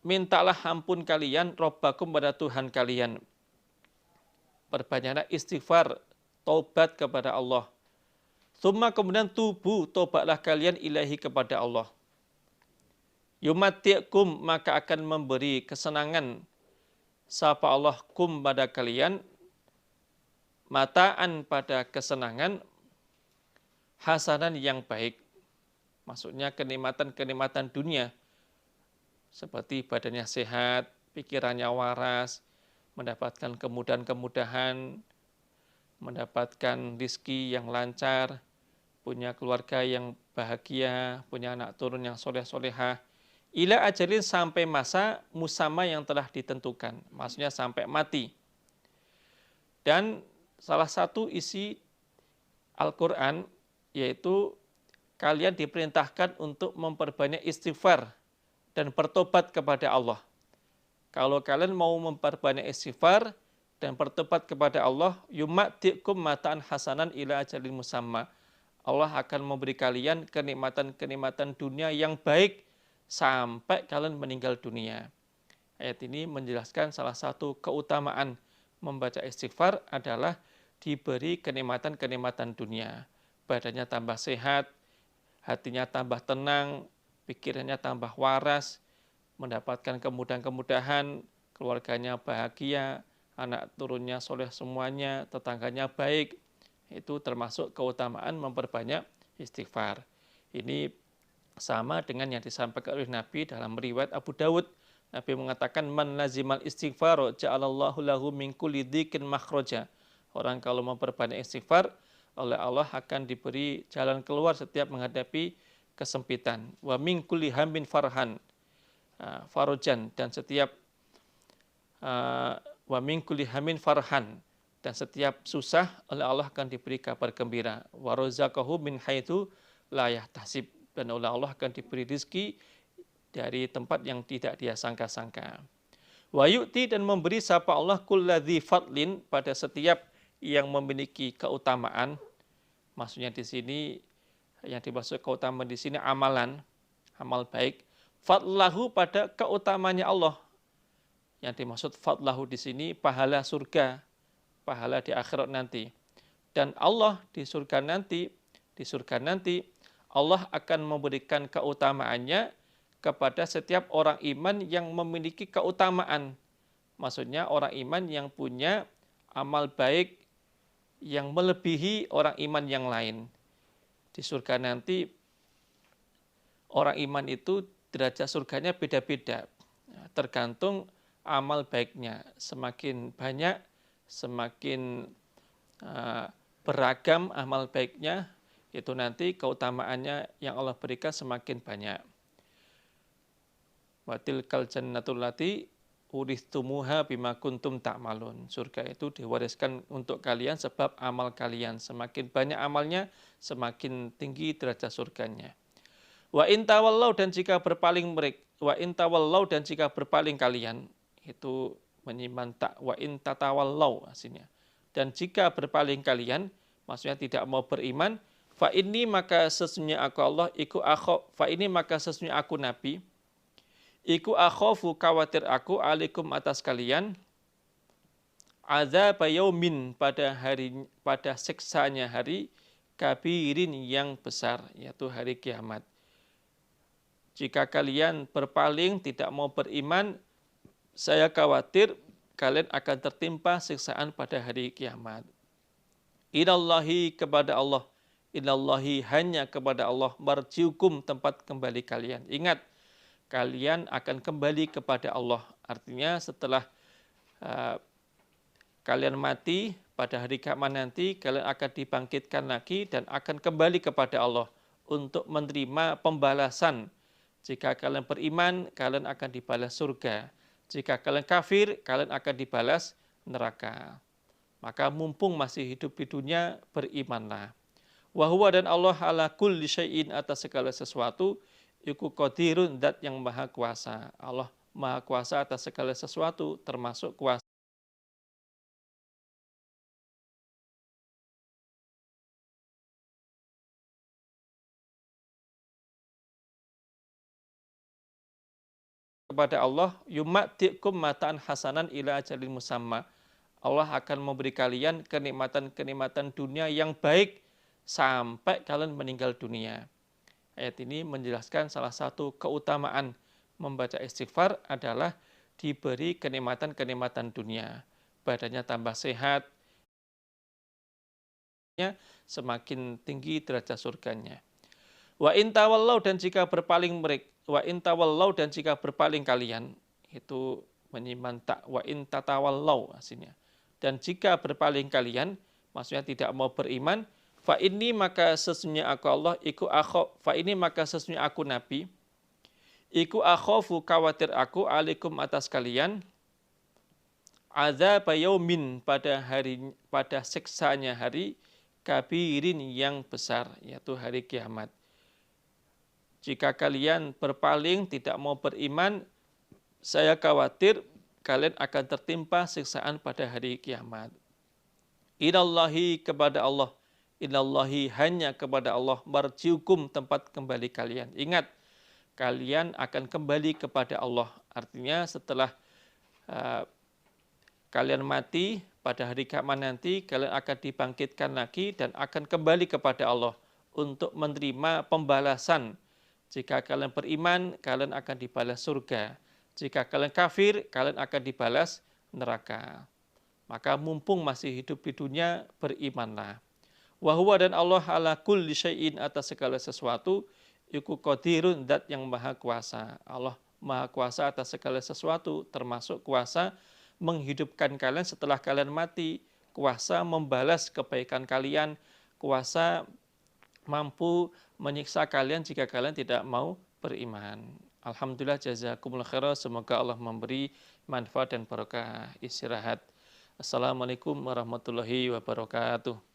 mintalah ampun kalian, robbakum, pada Tuhan kalian. Perbanyaklah istighfar, taubat kepada Allah. Tsumma, kemudian tubu, taubatlah kalian ilahi, kepada Allah. Yumati'kum, maka akan memberi kesenangan sapa Allah kum, pada kalian, mataan, pada kesenangan, hasanan, yang baik. Maksudnya kenikmatan-kenikmatan dunia, seperti badannya sehat, pikirannya waras, mendapatkan kemudahan-kemudahan, mendapatkan rizki yang lancar, punya keluarga yang bahagia, punya anak turun yang soleh-solehah, ila ajalin, sampai masa musamma yang telah ditentukan, maksudnya sampai mati. Dan salah satu isi Al-Quran yaitu kalian diperintahkan untuk memperbanyak istighfar dan bertobat kepada Allah. Kalau kalian mau memperbanyak istighfar dan bertobat kepada Allah, yumati'kum mataan hasanan ila ajalin musamma, Allah akan memberi kalian kenikmatan-kenikmatan dunia yang baik sampai kalian meninggal dunia. Ayat ini menjelaskan salah satu keutamaan membaca istighfar adalah diberi kenikmatan-kenikmatan dunia. Badannya tambah sehat, hatinya tambah tenang, pikirannya tambah waras, mendapatkan kemudahan-kemudahan, keluarganya bahagia, anak turunnya soleh semuanya, tetangganya baik. Itu termasuk keutamaan memperbanyak istighfar. Ini sama dengan yang disampaikan oleh Nabi dalam riwayat Abu Dawud. Nabi mengatakan, man lazimal istighfar ja'alallahu lahu min kulli dzikin makhraja. Orang kalau memperbanyak istighfar, oleh Allah akan diberi jalan keluar setiap menghadapi kesempitan. Wa min kulli hammin farhan, farojan, dan setiap wa min kulli hammin farhan, dan setiap susah oleh Allah akan diberi kabar gembira. Wa razaqahu min haitsu la yahtasib, dan oleh Allah akan diberi rezeki dari tempat yang tidak dia sangka-sangka. Wa yu'ti, dan memberi sapa Allah kulladzi fadlin, pada setiap yang memiliki keutamaan. Maksudnya di sini yang dimaksud keutamaan di sini amalan, amal baik. Fadlahu, pada keutamanya Allah. Yang dimaksud fadlahu di sini pahala surga, pahala di akhirat nanti. Dan Allah di surga nanti Allah akan memberikan keutamaannya kepada setiap orang iman yang memiliki keutamaan. Maksudnya orang iman yang punya amal baik yang melebihi orang iman yang lain. Di surga nanti orang iman itu derajat surganya beda-beda, tergantung amal baiknya. Semakin banyak, semakin beragam amal baiknya, itu nanti keutamaannya yang Allah berikan semakin banyak. Wa tilkal jannatul lati uristumuha bima kuntum ta'malun. Surga itu diwariskan untuk kalian sebab amal kalian. Semakin banyak amalnya, semakin tinggi derajat surganya. Wa in tawallau, dan jika berpaling kalian, itu menyimpan tak, wa in tatawallau aslinya. Dan jika berpaling kalian, maksudnya tidak mau beriman, fa inni, maka sesungguhnya aku Allah, sesungguhnya aku Nabi, iku akhafu, khawatir aku, alaikum, atas kalian, azab yaumin, pada siksanya hari, kabirin, yang besar, yaitu hari kiamat. Jika kalian berpaling, tidak mau beriman, saya khawatir kalian akan tertimpa siksaan pada hari kiamat. Inallahi, kepada Allah, inallahi, hanya kepada Allah, marjiukum, tempat kembali kalian. Ingat, kalian akan kembali kepada Allah. Artinya setelah kalian mati pada hari kiamat nanti, kalian akan dibangkitkan lagi dan akan kembali kepada Allah untuk menerima pembalasan. Jika kalian beriman, kalian akan dibalas surga. Jika kalian kafir, kalian akan dibalas neraka. Maka mumpung masih hidup di dunia, berimanlah. Wa huwa, dan Allah ala kulli syai'in, atas segala sesuatu, iku qadirun, zat yang maha kuasa. Allah maha kuasa atas segala sesuatu, termasuk kuasa kepada Allah. Yumattikum mataan hasanan ila ajalin musamma. Allah akan memberi kalian kenikmatan-kenikmatan dunia yang baik sampai kalian meninggal dunia. Ayat ini menjelaskan salah satu keutamaan membaca istighfar adalah diberi kenikmatan-kenikmatan dunia. Badannya tambah sehat, semakin tinggi derajat surganya. Wa in tawallau, dan jika berpaling kalian, itu menyimpan tak, wa in tatawallau aslinya. Dan jika berpaling kalian, maksudnya tidak mau beriman, fa inni, maka sesungguhnya aku Allah, sesungguhnya aku Nabi, iku akhafu, khawatir aku, alaikum, atas kalian, azab yaumin, pada siksanya hari, kabirin, yang besar, yaitu hari kiamat. Jika kalian berpaling, tidak mau beriman, saya khawatir kalian akan tertimpa siksaan pada hari kiamat. Inallahi, kepada Allah, inallahi, hanya kepada Allah, marjiukum, tempat kembali kalian. Ingat, kalian akan kembali kepada Allah. Artinya setelah kalian mati pada hari kiamat nanti kalian akan dibangkitkan lagi dan akan kembali kepada Allah untuk menerima pembalasan. Jika kalian beriman, kalian akan dibalas surga. Jika kalian kafir, kalian akan dibalas neraka. Maka mumpung masih hidup di dunia, berimanlah. Wa huwa dan Allah ala kulli syai'in atas segala sesuatu, iku qadirun dat yang maha kuasa. Allah maha kuasa atas segala sesuatu, termasuk kuasa menghidupkan kalian setelah kalian mati, kuasa membalas kebaikan kalian, kuasa mampu menyiksa kalian jika kalian tidak mau beriman. Alhamdulillah, jazakumullah khairan. Semoga Allah memberi manfaat dan barokah istirahat. Assalamualaikum warahmatullahi wabarakatuh.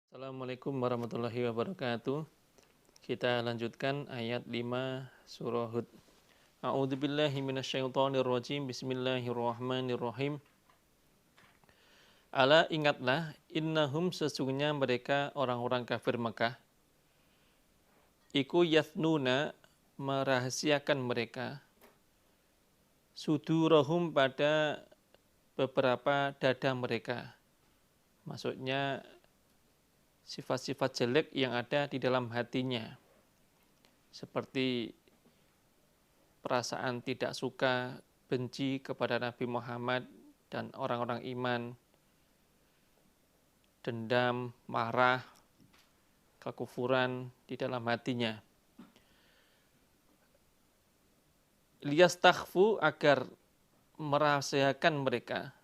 Assalamualaikum warahmatullahi wabarakatuh. Kita lanjutkan ayat 5 surah Hud. A'udzubillahi minasyaitonirrajim. Bismillahirrahmanirrahim. Ala ingatlah, innahum sesungguhnya mereka orang-orang kafir Mekah, iku yathnuna merahasiakan mereka, sudurahum pada beberapa dada mereka. Maksudnya sifat-sifat jelek yang ada di dalam hatinya, seperti perasaan tidak suka, benci kepada Nabi Muhammad dan orang-orang iman, dendam, marah, kekufuran di dalam hatinya. Liyastakhfu agar merahasiakan mereka,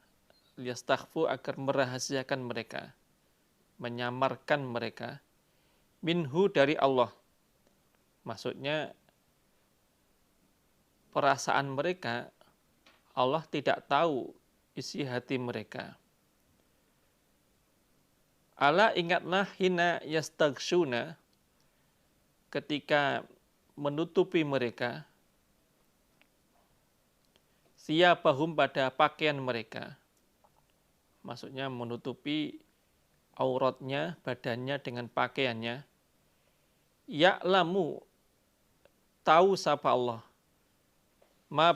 liyastakhfu agar merahasiakan mereka, menyamarkan mereka, minhu dari Allah. Maksudnya perasaan mereka, Allah tidak tahu isi hati mereka. Ala ingatlah hina yastagshuna, ketika menutupi mereka, siyabahum pada pakaian mereka. Maksudnya menutupi auratnya, badannya dengan pakaiannya. Ya'lamu, tahu sapa Allah. Ma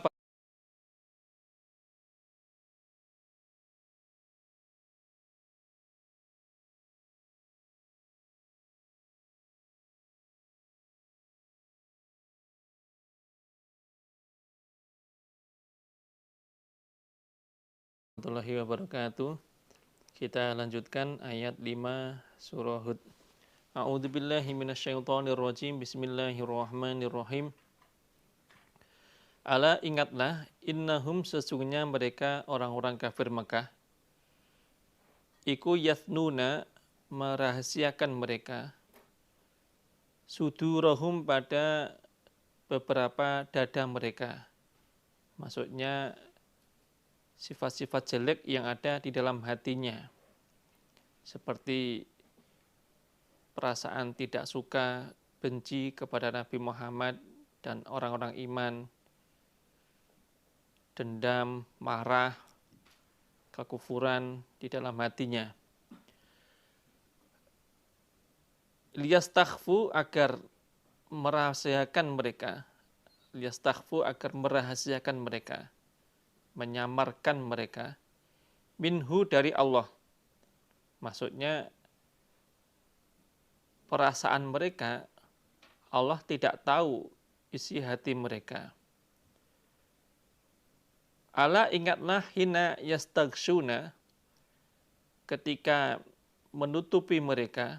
warahmatullahi wabarakatuh. Kita lanjutkan ayat 5 surah Hud. A'udzubillahi minasyaitonirrajim. Bismillahirrahmanirrahim. Ala ingatlah, innahum sesungguhnya mereka orang-orang kafir Mekah, iku yathnuna merahasiakan mereka, sudurahum pada beberapa dada mereka. Maksudnya sifat-sifat jelek yang ada di dalam hatinya, seperti perasaan tidak suka, benci kepada Nabi Muhammad dan orang-orang iman, dendam, marah, kekufuran di dalam hatinya. Liyastakhfu agar merahasiakan mereka, liyastakhfu agar merahasiakan mereka, menyamarkan mereka, minhu dari Allah. Maksudnya perasaan mereka, Allah tidak tahu isi hati mereka. Ala ingatlah hina yastagshuna, ketika menutupi mereka,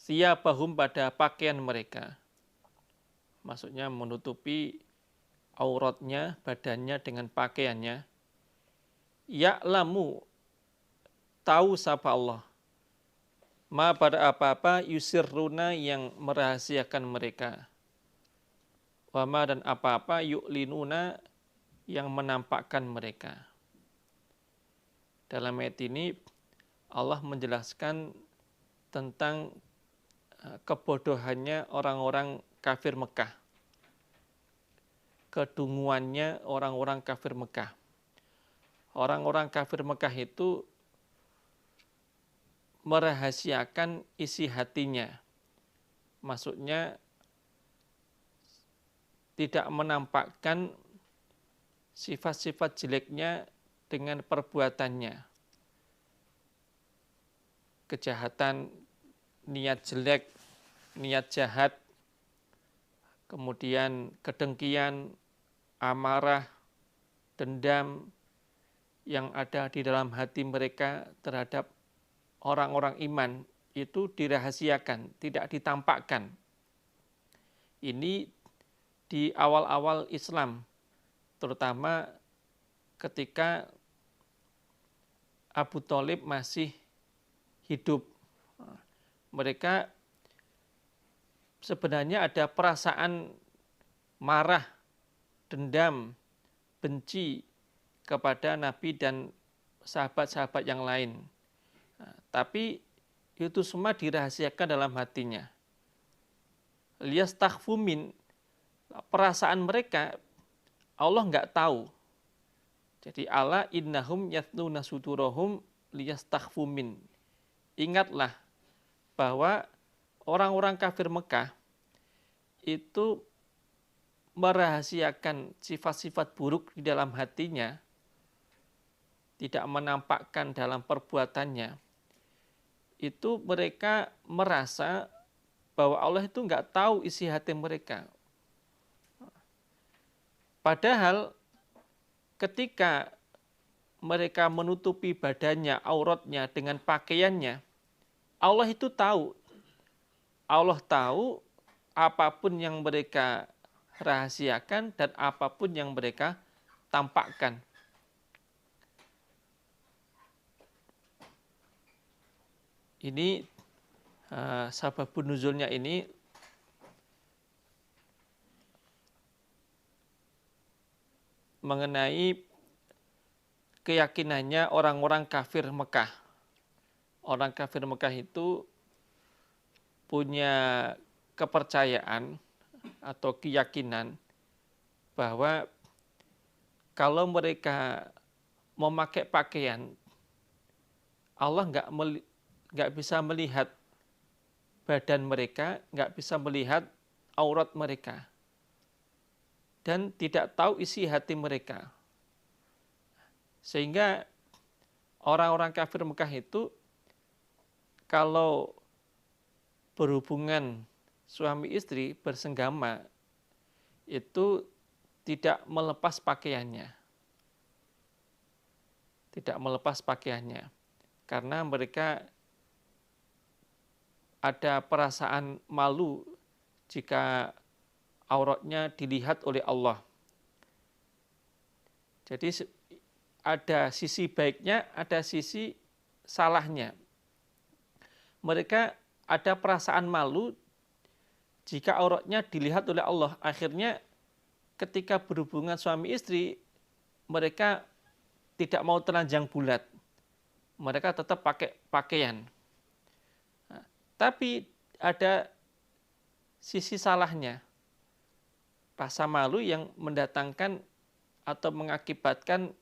siyabahum pada pakaian mereka. Maksudnya menutupi auratnya, badannya dengan pakaiannya. Ya'lamu, tahu sapa Allah. Ma pada apa-apa yusirruna yang merahasiakan mereka. Wama dan apa-apa yu'linuna yang menampakkan mereka. Dalam ayat ini Allah menjelaskan tentang kebodohannya orang-orang kafir Mekah, kedunguannya orang-orang kafir Mekah. Orang-orang kafir Mekah itu merahasiakan isi hatinya. Maksudnya tidak menampakkan sifat-sifat jeleknya dengan perbuatannya. Kejahatan, niat jelek, niat jahat, kemudian kedengkian, amarah, dendam yang ada di dalam hati mereka terhadap orang-orang iman itu dirahasiakan, tidak ditampakkan. Ini di awal-awal Islam, terutama ketika Abu Thalib masih hidup. Mereka sebenarnya ada perasaan marah, dendam, benci kepada Nabi dan sahabat-sahabat yang lain. Tapi itu semua dirahasiakan dalam hatinya. Liyastakhfu min, perasaan mereka Allah nggak tahu. Jadi ala innahum yathnuna sudurahum liyastakhfu min. Ingatlah bahwa orang-orang kafir Mekah itu merahasiakan sifat-sifat buruk di dalam hatinya, tidak menampakkan dalam perbuatannya. Itu mereka merasa bahwa Allah itu nggak tahu isi hati mereka. Padahal ketika mereka menutupi badannya, auratnya dengan pakaiannya, Allah itu tahu. Allah tahu apapun yang mereka rahasiakan dan apapun yang mereka tampakkan. Ini sababun nuzulnya ini mengenai keyakinannya orang-orang kafir Mekah. Orang kafir Mekah itu punya kepercayaan atau keyakinan bahwa kalau mereka memakai pakaian, Allah nggak bisa melihat badan mereka, nggak bisa melihat aurat mereka, dan tidak tahu isi hati mereka. Sehingga orang-orang kafir Mekah itu kalau berhubungan suami istri bersenggama itu tidak melepas pakaiannya. Tidak melepas pakaiannya. Karena mereka ada perasaan malu jika auratnya dilihat oleh Allah. Jadi ada sisi baiknya, ada sisi salahnya. Mereka ada perasaan malu jika auratnya dilihat oleh Allah. Akhirnya ketika berhubungan suami istri, mereka tidak mau telanjang bulat. Mereka tetap pakai pakaian. Nah, tapi ada sisi salahnya. Rasa malu yang mendatangkan atau mengakibatkan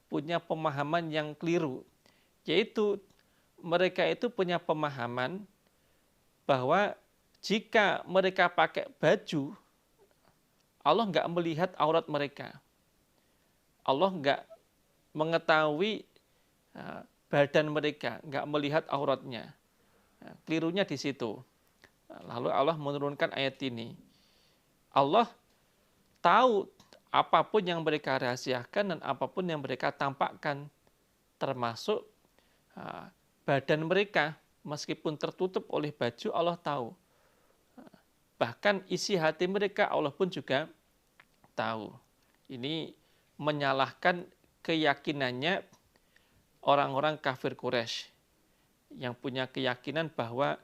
punya pemahaman yang keliru. Yaitu mereka itu punya pemahaman bahwa jika mereka pakai baju, Allah nggak melihat aurat mereka. Allah nggak mengetahui badan mereka, nggak melihat auratnya. Kelirunya di situ. Lalu Allah menurunkan ayat ini. Allah tahu apapun yang mereka rahasiakan dan apapun yang mereka tampakkan, termasuk badan mereka. Meskipun tertutup oleh baju, Allah tahu. Bahkan isi hati mereka Allah pun juga tahu. Ini menyalahkan keyakinannya orang-orang kafir Quraisy yang punya keyakinan bahwa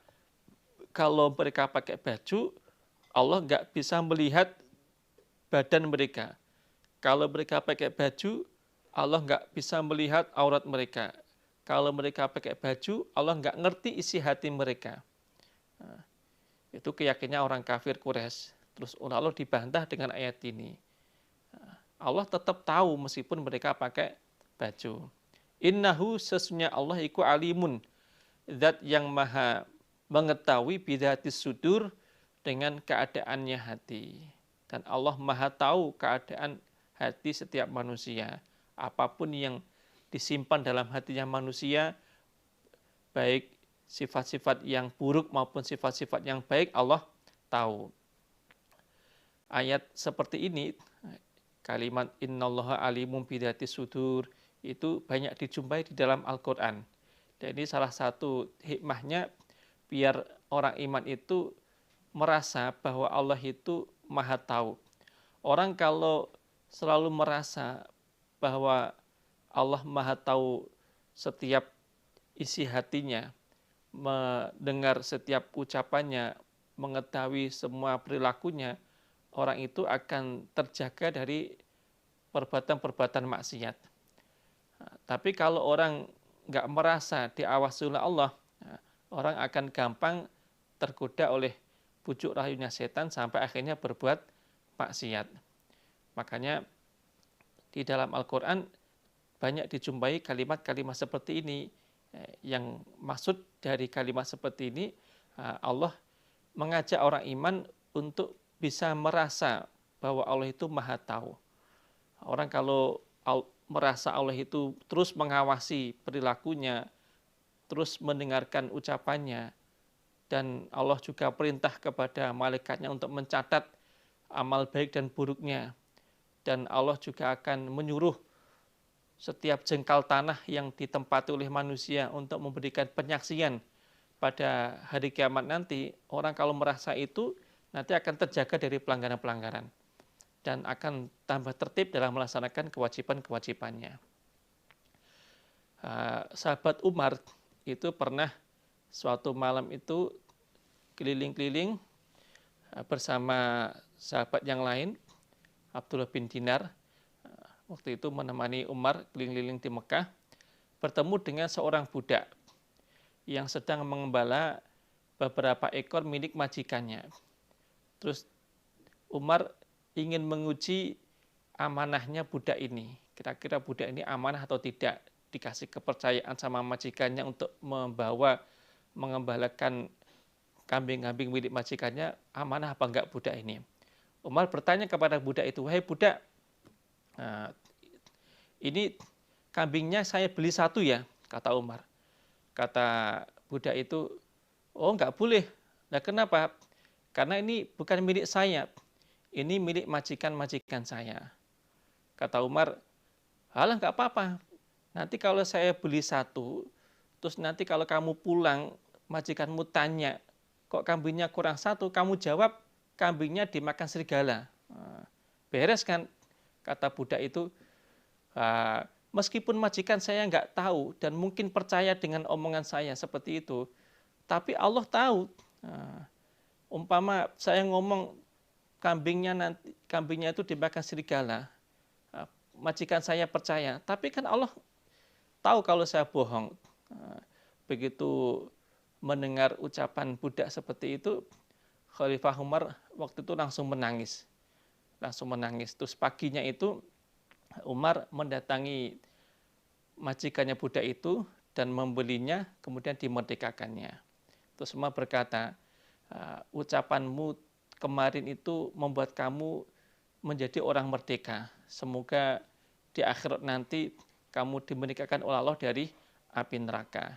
kalau mereka pakai baju, Allah nggak bisa melihat badan mereka. Kalau mereka pakai baju, Allah nggak bisa melihat aurat mereka. Kalau mereka pakai baju, Allah nggak ngerti isi hati mereka. Nah, itu keyakinannya orang kafir Quraisy. Terus Allah dibantah dengan ayat ini. Allah tetap tahu meskipun mereka pakai baju. Innahu, sesungguhnya Allah iku alimun, zat yang maha mengetahui bidatis sudur, dengan keadaannya hati. Dan Allah maha tahu keadaan hati setiap manusia. Apapun yang disimpan dalam hatinya manusia, baik sifat-sifat yang buruk maupun sifat-sifat yang baik, Allah tahu. Ayat seperti ini, kalimat innallaha alimun bidatis sudur, itu banyak dijumpai di dalam Al-Quran. Dan ini salah satu hikmahnya biar orang iman itu merasa bahwa Allah itu maha tahu. Orang kalau selalu merasa bahwa Allah maha tahu setiap isi hatinya, mendengar setiap ucapannya, mengetahui semua perilakunya, orang itu akan terjaga dari perbuatan-perbuatan maksiat. Tapi kalau orang nggak merasa diawasi oleh Allah, orang akan gampang tergoda oleh bujuk rayunya setan sampai akhirnya berbuat maksiat. Makanya di dalam Al-Quran banyak dijumpai kalimat-kalimat seperti ini. Yang maksud dari kalimat seperti ini, Allah mengajak orang iman untuk bisa merasa bahwa Allah itu maha tahu. Orang kalau merasa Allah itu terus mengawasi perilakunya, terus mendengarkan ucapannya, dan Allah juga perintah kepada malaikatnya untuk mencatat amal baik dan buruknya, dan Allah juga akan menyuruh setiap jengkal tanah yang ditempati oleh manusia untuk memberikan penyaksian pada hari kiamat nanti. Orang kalau merasa itu nanti akan terjaga dari pelanggaran-pelanggaran dan akan tambah tertib dalam melaksanakan kewajiban-kewajibannya. Sahabat Umar itu pernah suatu malam itu keliling-keliling bersama sahabat yang lain, Abdullah bin Dinar. Waktu itu menemani Umar keliling-keliling di Mekah, bertemu dengan seorang budak yang sedang mengembala beberapa ekor milik majikannya. Terus Umar ingin menguji amanahnya budak ini. Kira-kira budak ini amanah atau tidak, dikasih kepercayaan sama majikannya untuk mengembalakan kambing-kambing milik majikannya, amanah apa enggak budak ini. Umar bertanya kepada budak itu, "Wahai budak, ini kambingnya saya beli satu ya," kata Umar. Kata budak itu, "Oh enggak boleh." Nah kenapa? Karena ini bukan milik saya, ini milik majikan-majikan saya. Kata Umar, "Halah enggak apa-apa, nanti kalau saya beli satu, terus nanti kalau kamu pulang, majikanmu tanya, kok kambingnya kurang satu, kamu jawab, kambingnya dimakan serigala." Beres kan? Kata budak itu, meskipun majikan saya nggak tahu dan mungkin percaya dengan omongan saya seperti itu, tapi Allah tahu. Umpama saya ngomong kambingnya itu dimakan serigala, majikan saya percaya, tapi kan Allah tahu kalau saya bohong. Begitu mendengar ucapan budak seperti itu, Khalifah Umar waktu itu langsung menangis. Terus paginya itu Umar mendatangi majikannya budak itu dan membelinya, kemudian dimerdekakannya. Terus Umar berkata, "Ucapanmu kemarin itu membuat kamu menjadi orang merdeka. Semoga di akhirat nanti kamu dimerdekakan oleh Allah dari api neraka."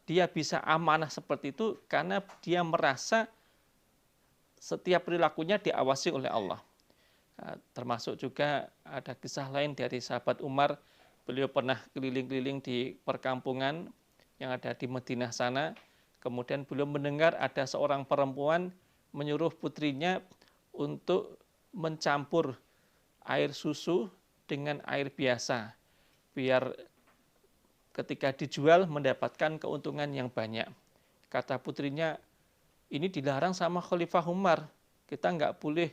Dia bisa amanah seperti itu karena dia merasa setiap perilakunya diawasi oleh Allah. Termasuk juga ada kisah lain dari sahabat Umar. Beliau pernah keliling-keliling di perkampungan yang ada di Madinah sana. Kemudian beliau mendengar ada seorang perempuan menyuruh putrinya untuk mencampur air susu dengan air biasa, biar ketika dijual mendapatkan keuntungan yang banyak. Kata putrinya, "Ini dilarang sama Khalifah Umar, kita nggak boleh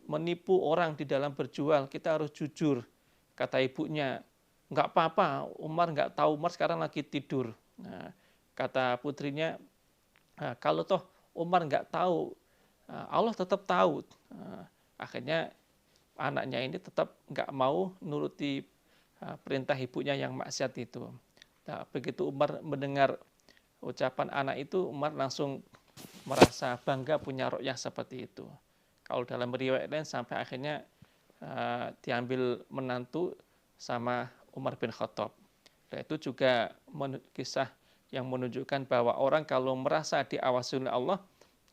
menipu orang di dalam berjual, kita harus jujur." Kata ibunya, "Nggak apa-apa, Umar nggak tahu, Umar sekarang lagi tidur." Kata putrinya, "Kalau toh Umar nggak tahu, Allah tetap tahu." Akhirnya anaknya ini tetap nggak mau nuruti perintah ibunya yang maksiat itu. Begitu Umar mendengar ucapan anak itu, Umar langsung merasa bangga punya ruqyah seperti itu. Kalau dalam riwayat lain sampai akhirnya diambil menantu sama Umar bin Khattab. Dan itu juga kisah yang menunjukkan bahwa orang kalau merasa diawasi oleh Allah,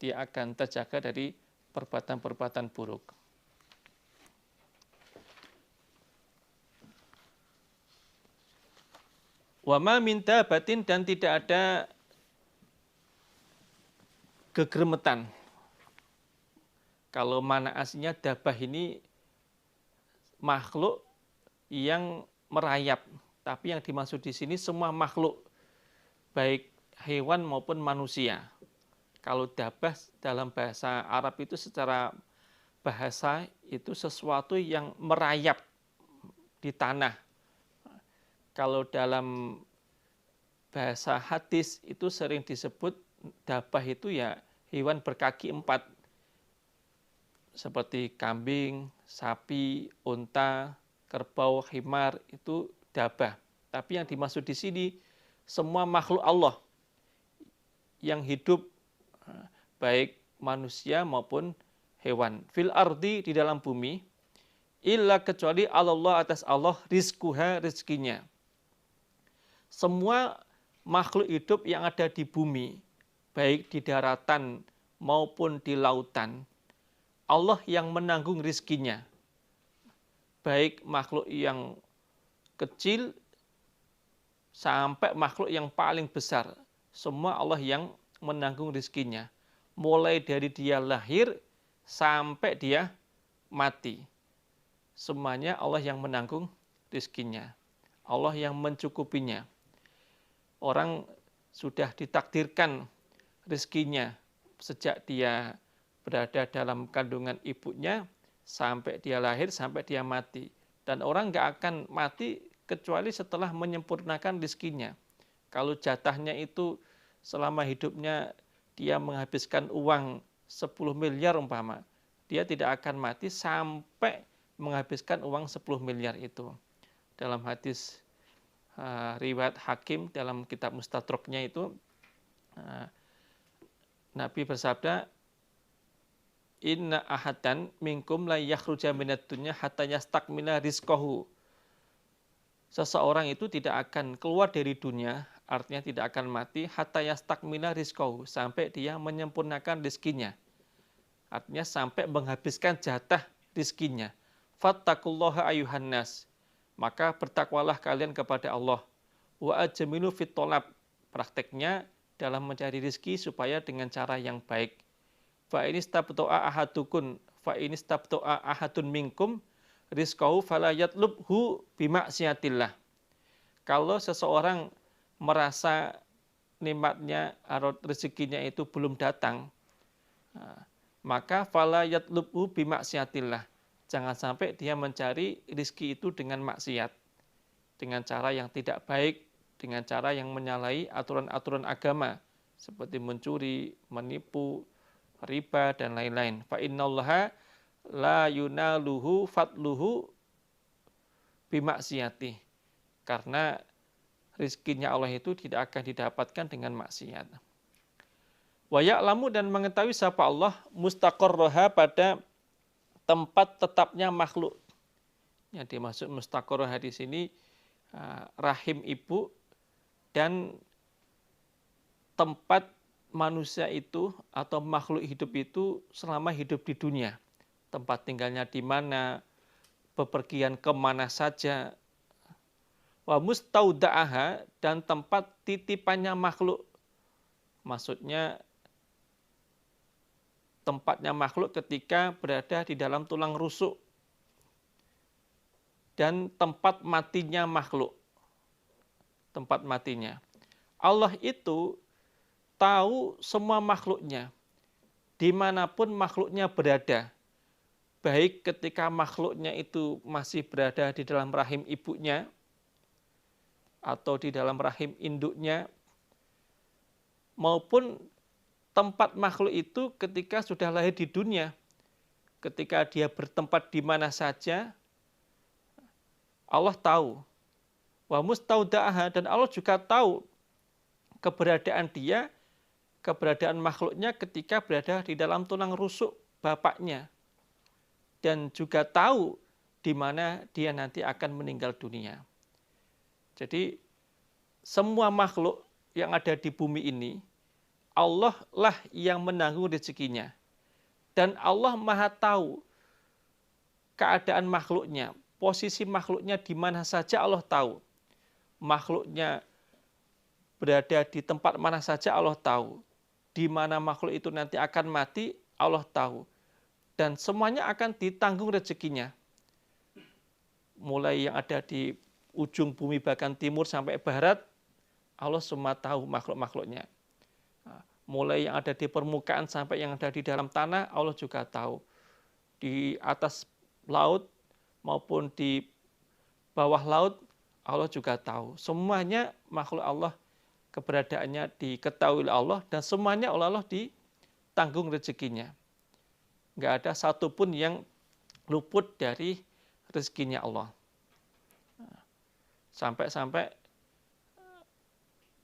dia akan terjaga dari perbuatan-perbuatan buruk. Wa ma min dabatin, dan tidak ada gegermetan. Kalau mana aslinya dabah ini makhluk yang merayap, tapi yang dimaksud di sini semua makhluk, baik hewan maupun manusia. Kalau dabah dalam bahasa Arab itu secara bahasa itu sesuatu yang merayap di tanah. Kalau dalam bahasa hadis itu sering disebut dabah itu ya hewan berkaki 4 seperti kambing, sapi, unta, kerbau, himar itu dabah. Tapi yang dimaksud di sini semua makhluk Allah yang hidup, baik manusia maupun hewan. Fil ardi, di dalam bumi, illa kecuali Allah, atas Allah, rizkuha, rizkinya. Semua makhluk hidup yang ada di bumi, baik di daratan maupun di lautan, Allah yang menanggung rizkinya. Baik makhluk yang kecil sampai makhluk yang paling besar, semua Allah yang menanggung rizkinya. Mulai dari dia lahir sampai dia mati. Semuanya Allah yang menanggung rizkinya. Allah yang mencukupinya. Orang sudah ditakdirkan rizkinya sejak dia berada dalam kandungan ibunya sampai dia lahir, sampai dia mati. Dan orang nggak akan mati kecuali setelah menyempurnakan rizkinya. Kalau jatahnya itu selama hidupnya dia menghabiskan uang 10 miliar umpama, dia tidak akan mati sampai menghabiskan uang 10 miliar itu. Dalam hadis riwayat Hakim dalam kitab Mustadraknya itu, Nabi bersabda, inna ahadan minkum la yakhruja minad dunya hatta yastakmila rizqahu. Seseorang itu tidak akan keluar dari dunia, artinya tidak akan mati, hatta yastakmila rizqahu, sampai dia menyempurnakan rizkinya. Artinya sampai menghabiskan jatah rizkinya. Fattakullaha ayuhan nas, maka bertakwalah kalian kepada Allah. Wa ajmilu fit thalab, prakteknya dalam mencari rizki supaya dengan cara yang baik. Fa inistabto'a ahadun minkum rizqahu fala yatlubhu bimaksiatillah. Kalau seseorang merasa nikmatnya atau rezekinya itu belum datang, maka fala yatlubhu bimaksiatillah. Jangan sampai dia mencari rizki itu dengan maksiat, dengan cara yang tidak baik, dengan cara yang menyalahi aturan-aturan agama, seperti mencuri, menipu, riba, dan lain-lain. Fa innallaha la yunaluhu fadluhu bimaksiatih. Karena rizkinya Allah itu tidak akan didapatkan dengan maksiat. Wa ya'lamu, dan mengetahui siapa Allah, mustaqarraha, pada tempat tetapnya makhluk. Yang dimaksud mustaqarraha di sini rahim ibu dan tempat manusia itu atau makhluk hidup itu selama hidup di dunia. Tempat tinggalnya di mana, bepergian kemana saja. Wa mustauda'aha, dan tempat titipannya makhluk. Maksudnya tempatnya makhluk ketika berada di dalam tulang rusuk. Dan tempat matinya makhluk. Tempat matinya. Allah itu tahu semua makhluknya, dimanapun makhluknya berada, baik ketika makhluknya itu masih berada di dalam rahim ibunya, atau di dalam rahim induknya, maupun tempat makhluk itu ketika sudah lahir di dunia, ketika dia bertempat di mana saja, Allah tahu. Wa mustauda'aha, dan Allah juga tahu keberadaan dia, keberadaan makhluknya ketika berada di dalam tulang rusuk bapaknya. Dan juga tahu di mana dia nanti akan meninggal dunia. Jadi semua makhluk yang ada di bumi ini, Allah lah yang menanggung rezekinya. Dan Allah Maha tahu keadaan makhluknya, posisi makhluknya di mana saja Allah tahu. Makhluknya berada di tempat mana saja Allah tahu. Di mana makhluk itu nanti akan mati, Allah tahu. Dan semuanya akan ditanggung rezekinya. Mulai yang ada di ujung bumi bahkan timur sampai barat, Allah semua tahu makhluk-makhluknya. Mulai yang ada di permukaan sampai yang ada di dalam tanah, Allah juga tahu. Di atas laut maupun di bawah laut, Allah juga tahu. Semuanya makhluk Allah keberadaannya diketahui oleh Allah dan semuanya oleh Allah ditanggung rezekinya. Nggak ada satupun yang luput dari rezekinya Allah. Sampai-sampai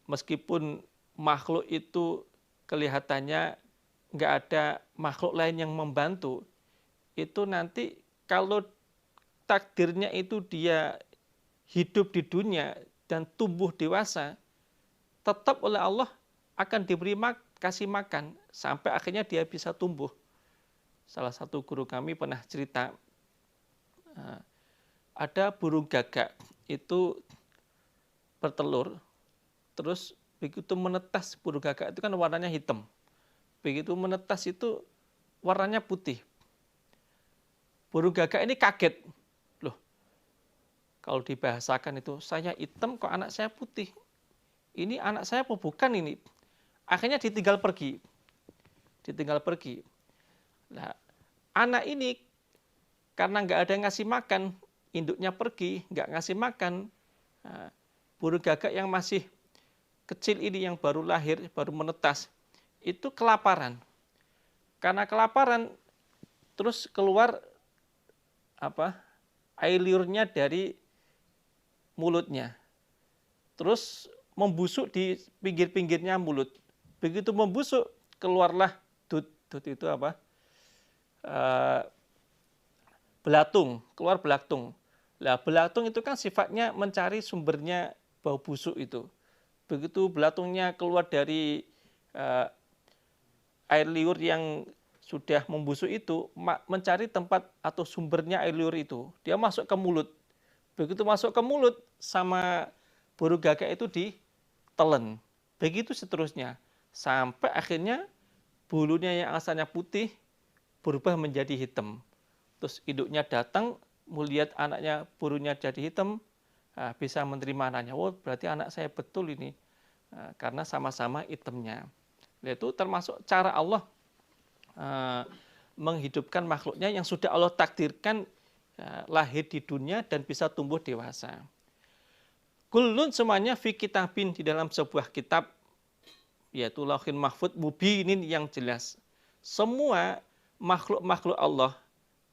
meskipun makhluk itu kelihatannya nggak ada makhluk lain yang membantu, itu nanti kalau takdirnya itu dia hidup di dunia dan tumbuh dewasa, tetap oleh Allah akan diberi kasih makan sampai akhirnya dia bisa tumbuh. Salah satu guru kami pernah cerita, ada burung gagak itu bertelur, terus begitu menetas burung gagak itu kan warnanya hitam. Begitu menetas itu warnanya putih. Burung gagak ini kaget. Loh, kalau dibahasakan itu, saya hitam kok anak saya putih. Ini anak saya apa bukan ini? Akhirnya ditinggal pergi. Nah, anak ini karena nggak ada yang ngasih makan, induknya pergi, nggak ngasih makan. Nah, burung gagak yang masih kecil ini yang baru lahir, baru menetas, itu kelaparan. Karena kelaparan, terus keluar air liurnya dari mulutnya. Terus membusuk di pinggir-pinggirnya mulut. Begitu membusuk, keluarlah dut itu belatung, keluar belatung. Nah, belatung itu kan sifatnya mencari sumbernya bau busuk itu. Begitu belatungnya keluar dari air liur yang sudah membusuk itu, mencari tempat atau sumbernya air liur itu. Dia masuk ke mulut. Begitu masuk ke mulut, sama burung gagak itu ditelan. Begitu seterusnya. Sampai akhirnya bulunya yang asalnya putih berubah menjadi hitam. Terus induknya datang, melihat anaknya burungnya jadi hitam, bisa menerima anaknya. Oh, berarti anak saya betul ini. Karena sama-sama hitamnya. Itu termasuk cara Allah menghidupkan makhluknya yang sudah Allah takdirkan lahir di dunia dan bisa tumbuh dewasa. Kullun semuanya fi kitabin, di dalam sebuah kitab, yaitu Lauhul Mahfuz mubinin yang jelas. Semua makhluk-makhluk Allah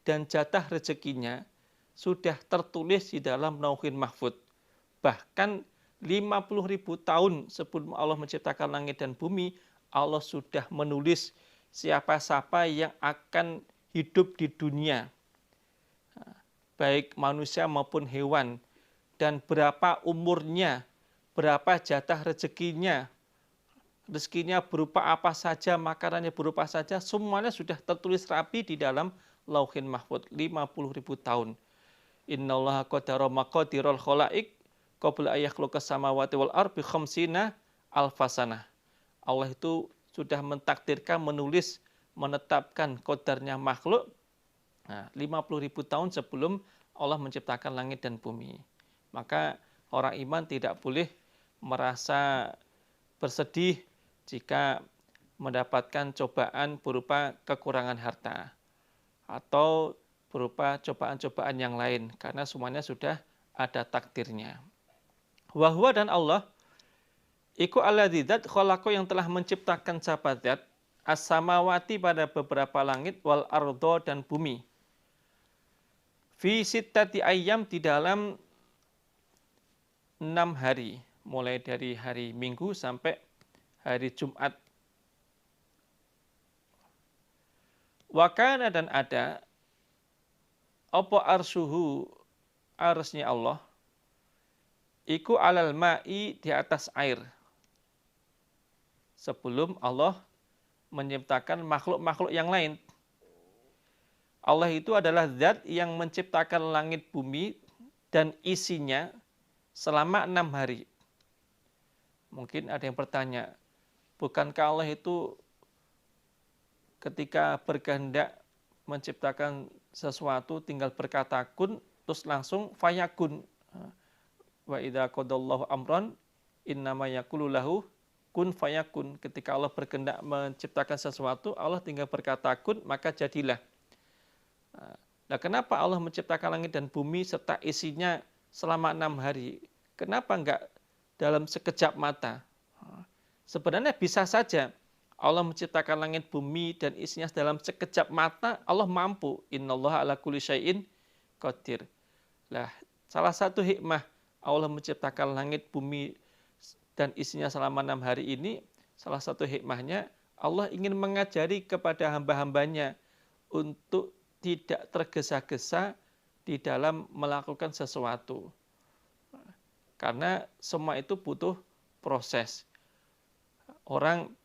dan jatah rezekinya sudah tertulis di dalam Lauhul Mahfuz. Bahkan 50.000 tahun sebelum Allah menciptakan langit dan bumi, Allah sudah menulis siapa-siapa yang akan hidup di dunia, baik manusia maupun hewan, dan berapa umurnya, berapa jatah rezekinya berupa apa saja, makanannya berupa saja, semuanya sudah tertulis rapi di dalam Lauhul Mahfuz 50.000 tahun. Innallaha qadara maqadirul khalaik qabla ayakhluqas samawati wal ardi khamsina alfasanah. Allah itu sudah mentakdirkan, menulis, menetapkan qadarnya makhluk 50.000 tahun sebelum Allah menciptakan langit dan bumi. Maka orang iman tidak boleh merasa bersedih jika mendapatkan cobaan berupa kekurangan harta atau berupa cobaan-cobaan yang lain, karena semuanya sudah ada takdirnya. Wahwa, dan Allah iku alladzi dzat khalaqa, yang telah menciptakan sahabat as-samawati, pada beberapa langit, wal ardo, dan bumi. Fi sittati ayyam, di dalam 6 hari, mulai dari hari Minggu sampai hari Jumat. Wa kana, dan ada apa arsuhu, arsnya Allah, iku alal ma'i, di atas air. Sebelum Allah menciptakan makhluk-makhluk yang lain. Allah itu adalah zat yang menciptakan langit bumi dan isinya selama 6 hari. Mungkin ada yang bertanya, bukankah Allah itu ketika berkehendak menciptakan sesuatu tinggal berkata kun, terus langsung fayakun. Wa idza qadallahu amran innama yaqulu lahu kun fayakun. Ketika Allah berkehendak menciptakan sesuatu, Allah tinggal berkata kun, maka jadilah. Nah, kenapa Allah menciptakan langit dan bumi serta isinya selama 6 hari? Kenapa enggak dalam sekejap mata? Sebenarnya bisa saja Allah menciptakan langit bumi dan isinya dalam sekejap mata, Allah mampu. Innallaha ala kulli syai'in qadir. Lah, salah satu hikmah Allah menciptakan langit bumi dan isinya selama 6 hari ini, salah satu hikmahnya Allah ingin mengajari kepada hamba-hambanya untuk tidak tergesa-gesa di dalam melakukan sesuatu. Karena semua itu butuh proses. Orang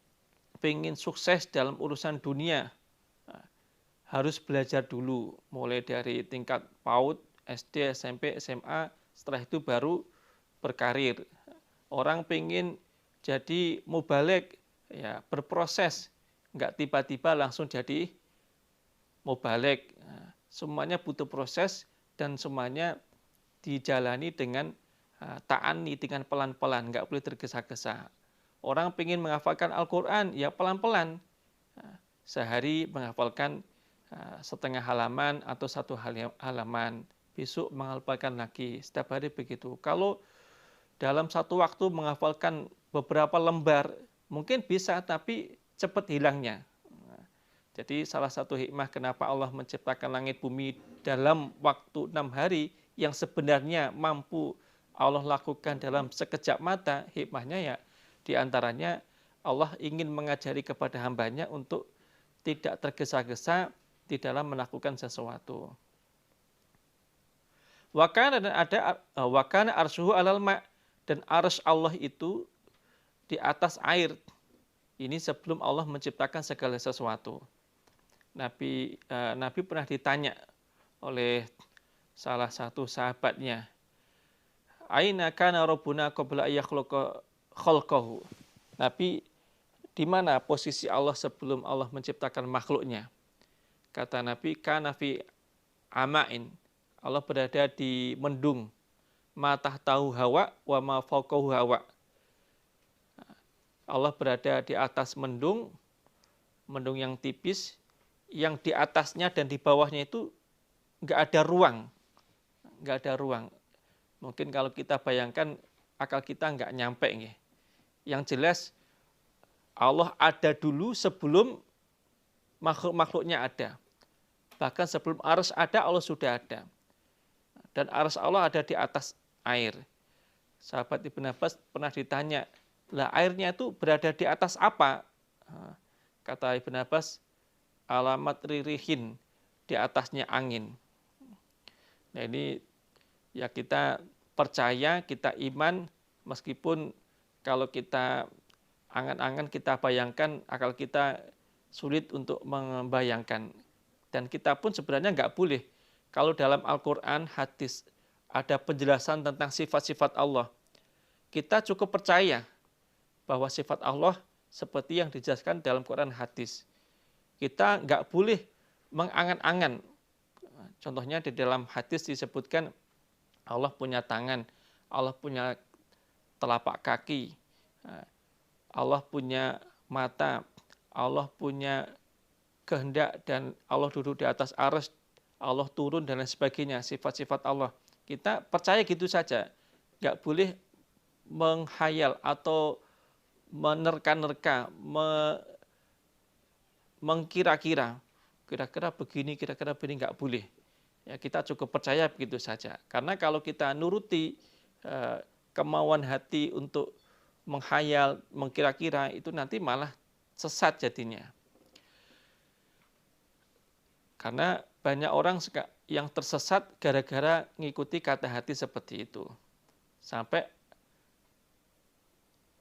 pengen sukses dalam urusan dunia, harus belajar dulu, mulai dari tingkat PAUD, SD, SMP, SMA, setelah itu baru berkarir. Orang pengen jadi mubalek, ya berproses, nggak tiba-tiba langsung jadi mubalek. Semuanya butuh proses dan semuanya dijalani dengan ta'ani, dengan pelan-pelan, nggak boleh tergesa-gesa. Orang pengen menghafalkan Al-Quran, ya pelan-pelan. Sehari menghafalkan setengah halaman atau 1 halaman. Besok menghafalkan lagi, setiap hari begitu. Kalau dalam satu waktu menghafalkan beberapa lembar, mungkin bisa, tapi cepat hilangnya. Jadi salah satu hikmah kenapa Allah menciptakan langit bumi dalam waktu 6 hari, yang sebenarnya mampu Allah lakukan dalam sekejap mata, hikmahnya ya diantaranya Allah ingin mengajari kepada hambanya untuk tidak tergesa-gesa di dalam melakukan sesuatu. Wakana dan ada wakana arshuhu alal ma, dan arsy Allah itu di atas air. Ini sebelum Allah menciptakan segala sesuatu. Nabi pernah ditanya oleh salah satu sahabatnya, aina kana rabbuna qabla ayakhluqa khalqahu. Nabi, di mana posisi Allah sebelum Allah menciptakan makhluknya? Kata Nabi, kana fi amain. Allah berada di mendung. Ma tahtahu hawa wa ma fawqahu hawa. Allah berada di atas mendung, mendung yang tipis, yang di atasnya dan di bawahnya itu nggak ada ruang. Nggak ada ruang. Mungkin kalau kita bayangkan, akal kita nggak nyampe. Yang jelas, Allah ada dulu sebelum makhluk-makhluknya ada. Bahkan sebelum arsy ada, Allah sudah ada. Dan arsy Allah ada di atas air. Sahabat Ibn Abbas pernah ditanya, lah airnya itu berada di atas apa? Kata Ibn Abbas, alamat ririhin, di atasnya angin. Nah ini ya kita percaya, kita iman, meskipun kalau kita angan-angan, kita bayangkan, akal kita sulit untuk membayangkan. Dan kita pun sebenarnya nggak boleh. Kalau dalam Al-Quran, hadis, ada penjelasan tentang sifat-sifat Allah, kita cukup percaya bahwa sifat Allah seperti yang dijelaskan dalam Quran hadis. Kita nggak boleh mengangan-angan. Contohnya di dalam hadis disebutkan Allah punya tangan, Allah punya telapak kaki, Allah punya mata, Allah punya kehendak, dan Allah duduk di atas arsy, Allah turun dan lain sebagainya, sifat-sifat Allah. Kita percaya gitu saja, nggak boleh menghayal atau menerka-nerka, mengkira-kira, kira-kira begini, nggak boleh. Ya, kita cukup percaya begitu saja. Karena kalau kita nuruti kemauan hati untuk menghayal, mengkira-kira, itu nanti malah sesat jadinya. Karena banyak orang yang tersesat gara-gara ngikuti kata hati seperti itu. Sampai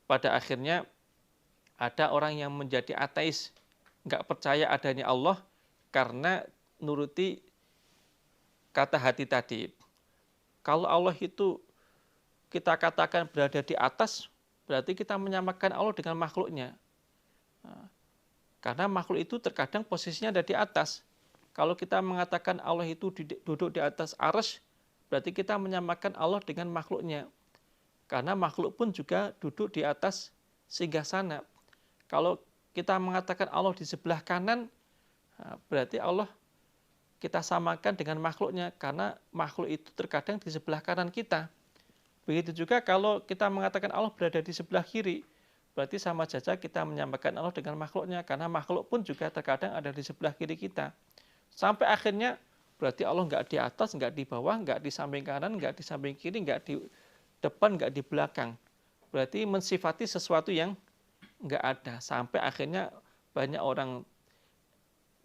pada akhirnya ada orang yang menjadi ateis, nggak percaya adanya Allah karena nuruti kata hati tadi. Kalau Allah itu kita katakan berada di atas, berarti kita menyamakan Allah dengan makhluknya. Karena makhluk itu terkadang posisinya ada di atas. Kalau kita mengatakan Allah itu duduk di atas arsy, berarti kita menyamakan Allah dengan makhluknya. Karena makhluk pun juga duduk di atas singgasana. Kalau kita mengatakan Allah di sebelah kanan, berarti Allah kita samakan dengan makhluknya, karena makhluk itu terkadang di sebelah kanan kita. Begitu juga kalau kita mengatakan Allah berada di sebelah kiri, berarti sama saja kita menyamakan Allah dengan makhluknya, karena makhluk pun juga terkadang ada di sebelah kiri kita. Sampai akhirnya berarti Allah nggak di atas, nggak di bawah, nggak di samping kanan, nggak di samping kiri, nggak di depan, nggak di belakang. Berarti mensifati sesuatu yang nggak ada. Sampai akhirnya banyak orang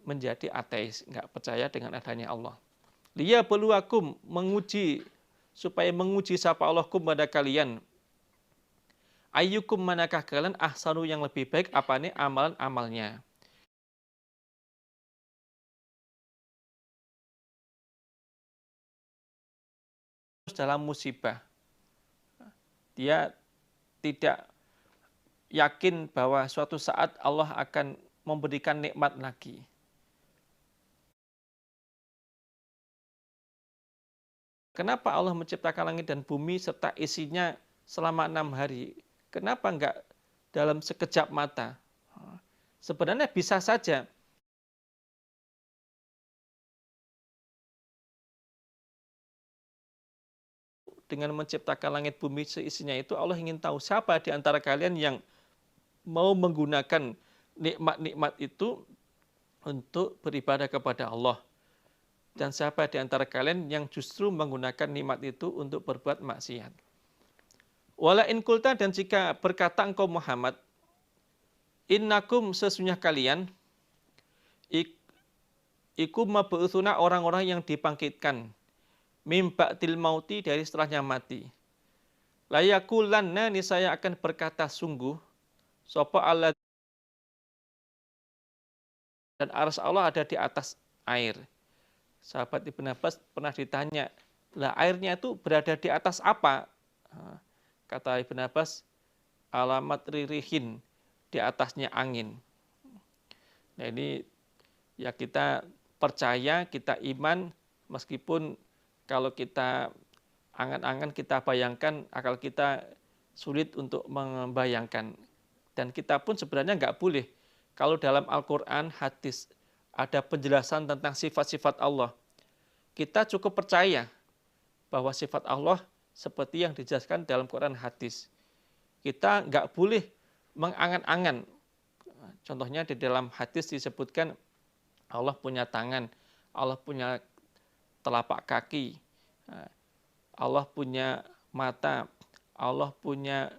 menjadi ateis, nggak percaya dengan adanya Allah. Liyabluwakum, menguji, supaya menguji sapa Allahkum pada kalian. Ayyukum, manakah kalian ahsanu, yang lebih baik apa nih amalan-amalnya. Dalam musibah, dia tidak yakin bahwa suatu saat Allah akan memberikan nikmat lagi. Kenapa Allah menciptakan langit dan bumi serta isinya selama 6 hari? Kenapa enggak dalam sekejap mata? Sebenarnya bisa saja. Dengan menciptakan langit bumi seisinya itu, Allah ingin tahu siapa di antara kalian yang mau menggunakan nikmat-nikmat itu untuk beribadah kepada Allah. Dan siapa di antara kalian yang justru menggunakan nikmat itu untuk berbuat maksiat. Wala in kulta, dan jika berkata engkau Muhammad, innakum, sesungguhnya kalian, ikum mab'utsuna, orang-orang yang dibangkitkan, mim ba'dil mauti, dari setelahnya mati. Layakulanna, niscaya akan berkata sungguh, sapa Allah, dan arsy Allah ada di atas air. Sahabat Ibnu Abbas pernah ditanya, lah airnya itu berada di atas apa? Kata Ibnu Abbas, alamat ririhin, di atasnya angin. Nah ini ya, kita percaya, kita iman, meskipun kalau kita angan-angan, kita bayangkan, akal kita sulit untuk membayangkan. Dan kita pun sebenarnya nggak boleh. Kalau dalam Al-Quran, hadis, ada penjelasan tentang sifat-sifat Allah, kita cukup percaya bahwa sifat Allah seperti yang dijelaskan dalam Quran hadis. Kita nggak boleh mengangan-angan. Contohnya di dalam hadis disebutkan Allah punya tangan, Allah punya telapak kaki, Allah punya mata, Allah punya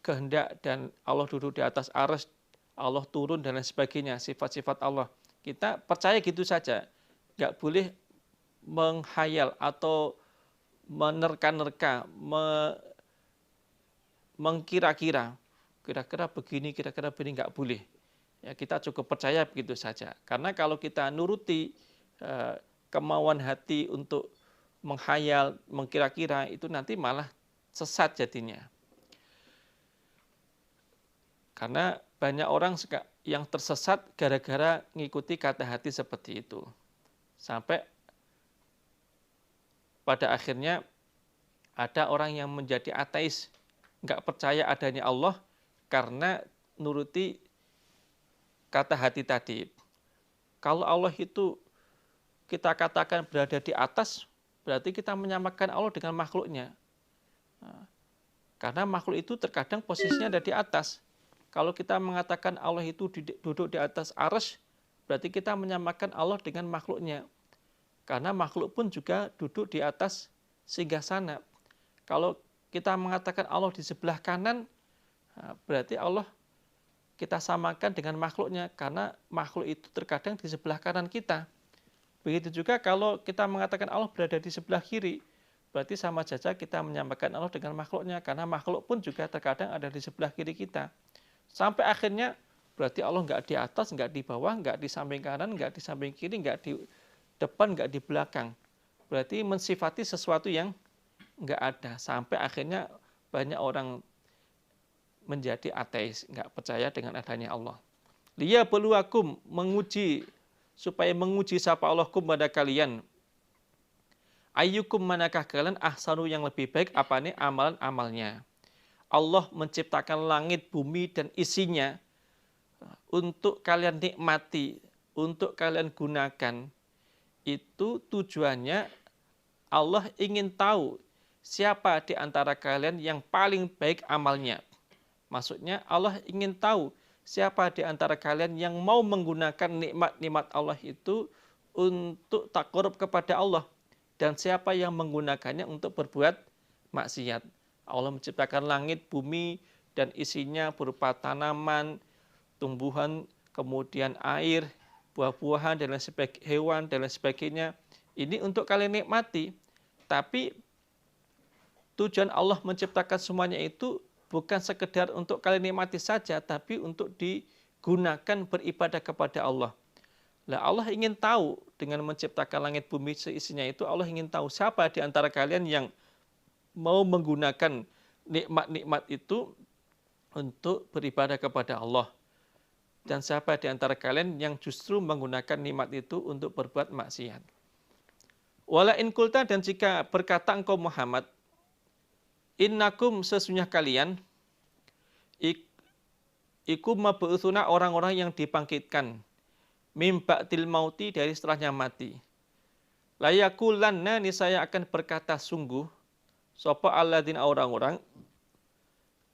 kehendak, dan Allah duduk di atas arsy, Allah turun, dan lain sebagainya, sifat-sifat Allah. Kita percaya gitu saja, nggak boleh menghayal atau menerka-nerka, mengkira-kira, kira-kira begini, kira-kira begini, nggak boleh. Ya, kita cukup percaya begitu saja. Karena kalau kita nuruti kemauan hati untuk menghayal, mengkira-kira, itu nanti malah sesat jadinya. Karena banyak orang yang tersesat gara-gara ngikuti kata hati seperti itu. Sampai pada akhirnya ada orang yang menjadi ateis, nggak percaya adanya Allah karena nuruti kata hati tadi. Kalau Allah itu kita katakan berada di atas, berarti kita menyamakan Allah dengan makhluknya. Karena makhluk itu terkadang posisinya ada di atas. Kalau kita mengatakan Allah itu duduk di atas arsy, berarti kita menyamakan Allah dengan makhluknya. Karena makhluk pun juga duduk di atas singgasana. Kalau kita mengatakan Allah di sebelah kanan, berarti Allah kita samakan dengan makhluknya, karena makhluk itu terkadang di sebelah kanan kita. Begitu juga kalau kita mengatakan Allah berada di sebelah kiri, berarti sama saja kita menyamakan Allah dengan makhluknya, karena makhluk pun juga terkadang ada di sebelah kiri kita. Sampai akhirnya berarti Allah nggak di atas, nggak di bawah, nggak di samping kanan, nggak di samping kiri, nggak di depan, nggak di belakang. Berarti mensifati sesuatu yang nggak ada. Sampai akhirnya banyak orang menjadi ateis, nggak percaya dengan adanya Allah. Liyabluwakum, menguji, supaya menguji sapa Allahkum pada kalian. Ayyukum, manakah kalian ahsanu, yang lebih baik apa nih amalan-amalnya. Allah menciptakan langit, bumi, dan isinya untuk kalian nikmati, untuk kalian gunakan. Itu tujuannya Allah ingin tahu siapa di antara kalian yang paling baik amalnya. Maksudnya Allah ingin tahu siapa di antara kalian yang mau menggunakan nikmat-nikmat Allah itu untuk takarub kepada Allah. Dan siapa yang menggunakannya untuk berbuat maksiat. Allah menciptakan langit, bumi, dan isinya berupa tanaman, tumbuhan, kemudian air, buah-buahan, dan lain sebagainya, hewan, dan lain sebagainya. Ini untuk kalian nikmati. Tapi tujuan Allah menciptakan semuanya itu bukan sekedar untuk kalian nikmati saja, tapi untuk digunakan beribadah kepada Allah. Nah, Allah ingin tahu dengan menciptakan langit bumi seisinya itu, Allah ingin tahu siapa di antara kalian yang mau menggunakan nikmat-nikmat itu untuk beribadah kepada Allah. Dan siapa di antara kalian yang justru menggunakan nikmat itu untuk berbuat maksiat. Wala in kulta, dan jika berkata engkau Muhammad, innakum, sesungguhnya kalian, iku mab'utsuna, orang-orang yang dibangkitkan, mim ba'dil mauti, dari setelahnya mati. Layakulanna, niscaya akan berkata sungguh, sapa alladzina, orang-orang,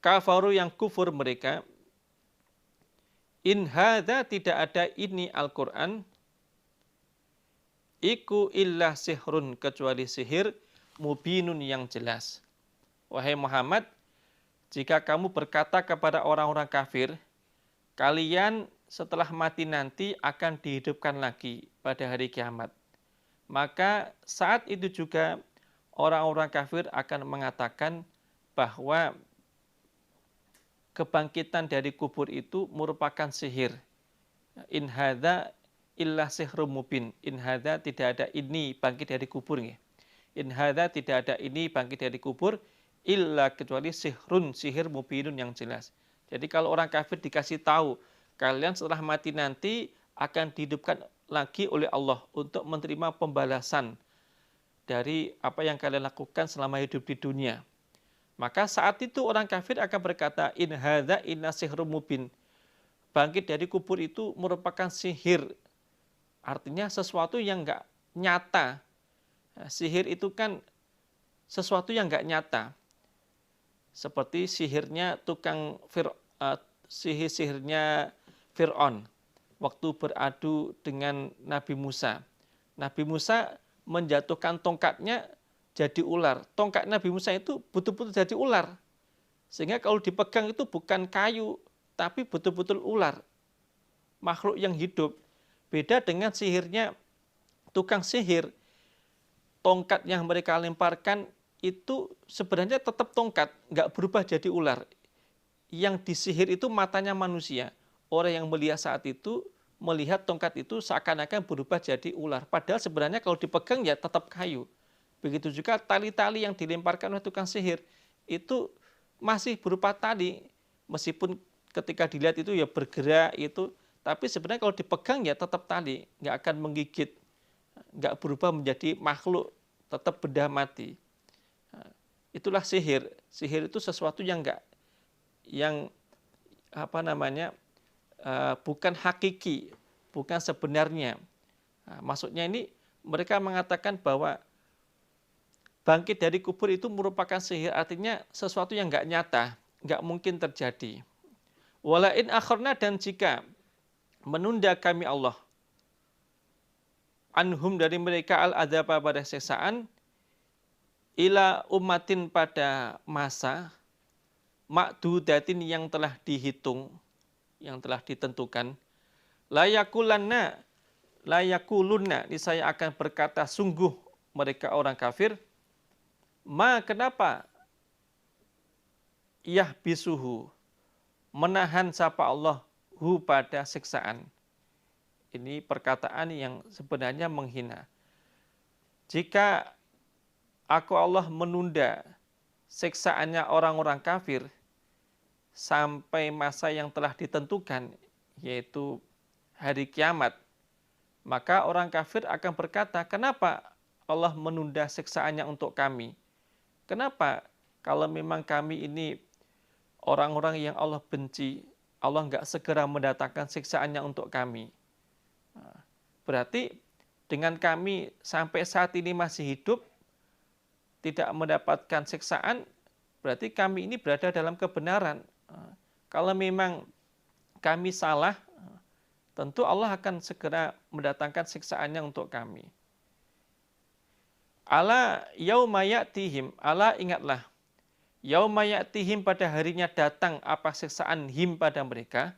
kafaru, yang kufur mereka, in hadza, tidak ada ini Al-Quran, iku illa sihrun, kecuali sihir, mubinun, yang jelas. Wahai Muhammad, jika kamu berkata kepada orang-orang kafir, kalian setelah mati nanti akan dihidupkan lagi pada hari kiamat, maka saat itu juga orang-orang kafir akan mengatakan bahwa kebangkitan dari kubur itu merupakan sihir. In hadza illa sihrum mubin. In hadza, tidak ada ini bangkit dari kubur. In hadza, tidak ada ini bangkit dari kubur, illa, kecuali sihrun, sihir mubinun, yang jelas. Jadi kalau orang kafir dikasih tahu, kalian setelah mati nanti akan dihidupkan lagi oleh Allah untuk menerima pembalasan dari apa yang kalian lakukan selama hidup di dunia. Maka saat itu orang kafir akan berkata, in hadza inna sihrum mubin. Bangkit dari kubur itu merupakan sihir. Artinya sesuatu yang enggak nyata. Sihir itu kan sesuatu yang enggak nyata. Seperti sihirnya sihirnya Fir'aun waktu beradu dengan Nabi Musa. Nabi Musa menjatuhkan tongkatnya jadi ular. Tongkat Nabi Musa itu betul-betul jadi ular. Sehingga kalau dipegang itu bukan kayu, tapi betul-betul ular. Makhluk yang hidup. Beda dengan sihirnya tukang sihir. Tongkat yang mereka lemparkan itu sebenarnya tetap tongkat, nggak berubah jadi ular. Yang disihir itu matanya manusia. Orang yang melihat saat itu, melihat tongkat itu seakan-akan berubah jadi ular. Padahal sebenarnya kalau dipegang ya tetap kayu. Begitu juga tali-tali yang dilemparkan oleh tukang sihir, itu masih berupa tali. Meskipun ketika dilihat itu ya bergerak itu, tapi sebenarnya kalau dipegang ya tetap tali, nggak akan menggigit, nggak berubah menjadi makhluk, tetap benda mati. Itulah sihir. Sihir itu sesuatu yang bukan hakiki, bukan sebenarnya. Maksudnya ini mereka mengatakan bahwa bangkit dari kubur itu merupakan sihir, artinya sesuatu yang nggak nyata, nggak mungkin terjadi. Walain akharna, dan jika menunda kami Allah, anhum, dari mereka, al-adzaba, pada siksaan, ila ummatin, pada masa, ma'dudatin, yang telah dihitung, yang telah ditentukan, layakulunna, niscaya akan berkata sungguh mereka orang kafir, kenapa yahbisuhu, menahan sapa Allah hu, pada siksaan. Ini perkataan yang sebenarnya menghina. Jika aku Allah menunda siksaannya orang-orang kafir sampai masa yang telah ditentukan, yaitu hari kiamat, maka orang kafir akan berkata, kenapa Allah menunda siksaannya untuk kami? Kenapa kalau memang kami ini orang-orang yang Allah benci, Allah nggak segera mendatangkan siksaannya untuk kami? Berarti dengan kami sampai saat ini masih hidup, tidak mendapatkan siksaan, berarti kami ini berada dalam kebenaran. Kalau memang kami salah, tentu Allah akan segera mendatangkan siksaannya untuk kami. Ala yauma ya'tihim, ala ingatlah, yauma ya'tihim pada harinya datang apa siksaan him pada mereka.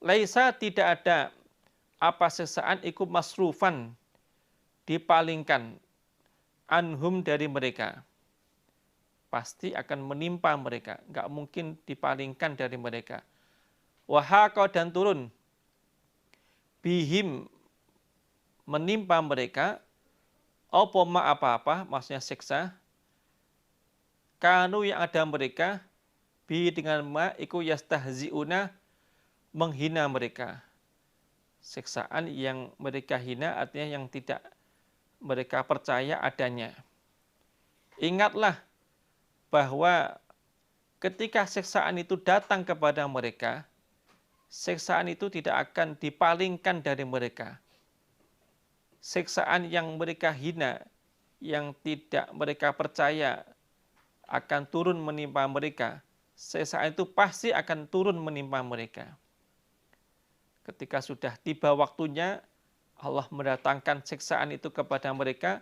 Laisa tidak ada apa siksaan iku masrufan, dipalingkan, anhum dari mereka. Pasti akan menimpa mereka, nggak mungkin dipalingkan dari mereka. Wahaqo dan turun, bihim menimpa mereka, apa-apa, maksudnya siksa, kanu yang ada mereka, bi dengan ma iku yastahziuna, menghina mereka. Siksaan yang mereka hina artinya yang tidak mereka percaya adanya. Ingatlah bahwa ketika siksaan itu datang kepada mereka, siksaan itu tidak akan dipalingkan dari mereka. Siksaan yang mereka hina, yang tidak mereka percaya akan turun menimpa mereka, siksaan itu pasti akan turun menimpa mereka. Ketika sudah tiba waktunya, Allah mendatangkan siksaan itu kepada mereka,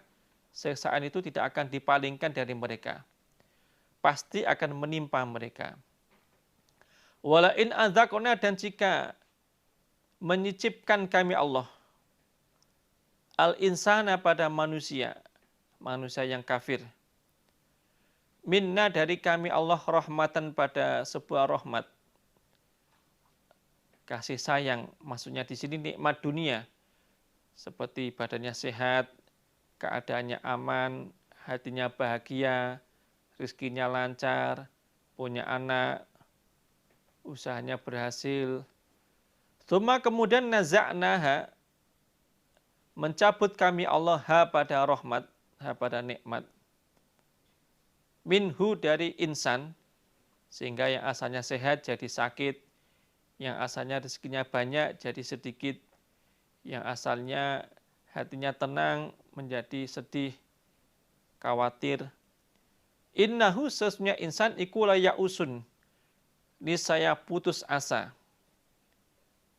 siksaan itu tidak akan dipalingkan dari mereka. Pasti akan menimpa mereka. Wala in adzaqna, dan jika menyicipkan kami Allah al-insana pada manusia, manusia yang kafir. Minna dari kami Allah rahmatan pada sebuah rahmat. Kasih sayang, maksudnya di sini nikmat dunia. Seperti badannya sehat, keadaannya aman, hatinya bahagia, rezekinya lancar, punya anak, usahanya berhasil. Tsumma kemudian naza'naha, mencabut kami Allah ha pada rahmat, ha pada nikmat. Minhu dari insan, sehingga yang asalnya sehat jadi sakit, yang asalnya rezekinya banyak jadi sedikit, yang asalnya hatinya tenang menjadi sedih, khawatir. Innahu sesungguhnya insan iku la ya'usun, niscaya putus asa.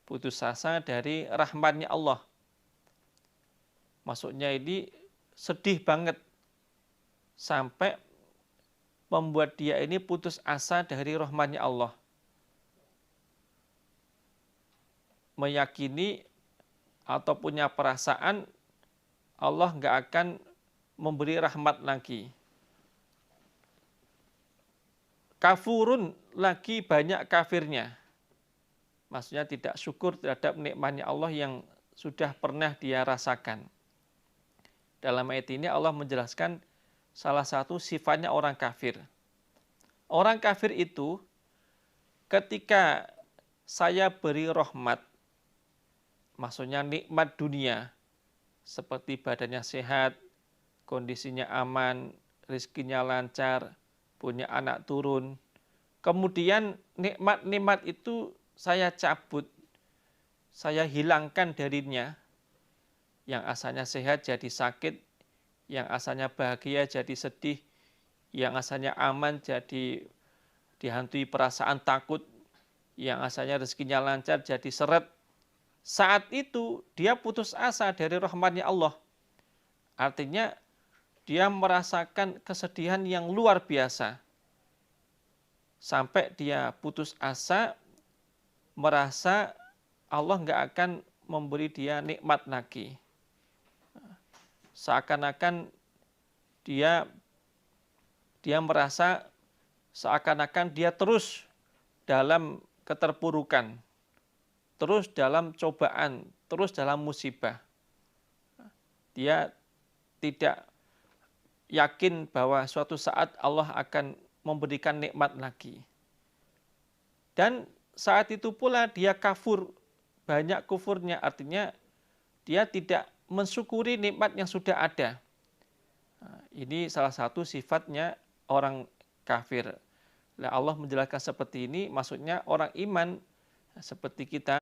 Putus asa dari rahmatnya Allah. Maksudnya ini sedih banget sampai membuat dia ini putus asa dari rahmatnya Allah. Meyakini atau punya perasaan Allah nggak akan memberi rahmat lagi. Kafurun, lagi banyak kafirnya. Maksudnya tidak syukur terhadap nikmatnya Allah yang sudah pernah dia rasakan. Dalam ayat ini Allah menjelaskan salah satu sifatnya orang kafir. Orang kafir itu ketika saya beri rahmat, maksudnya nikmat dunia, seperti badannya sehat, kondisinya aman, rezekinya lancar, punya anak turun. Kemudian nikmat-nikmat itu saya cabut, saya hilangkan darinya. Yang asalnya sehat jadi sakit, yang asalnya bahagia jadi sedih, yang asalnya aman jadi dihantui perasaan takut, yang asalnya rezekinya lancar jadi seret. Saat itu dia putus asa dari rahmatnya Allah. Artinya dia merasakan kesedihan yang luar biasa. Sampai dia putus asa, merasa Allah nggak akan memberi dia nikmat lagi. Seakan-akan dia merasa seakan-akan dia terus dalam keterpurukan, terus dalam cobaan, terus dalam musibah. Dia tidak yakin bahwa suatu saat Allah akan memberikan nikmat lagi. Dan saat itu pula dia kafur, banyak kufurnya, artinya dia tidak mensyukuri nikmat yang sudah ada. Ini salah satu sifatnya orang kafir. Allah menjelaskan seperti ini, maksudnya orang iman seperti kita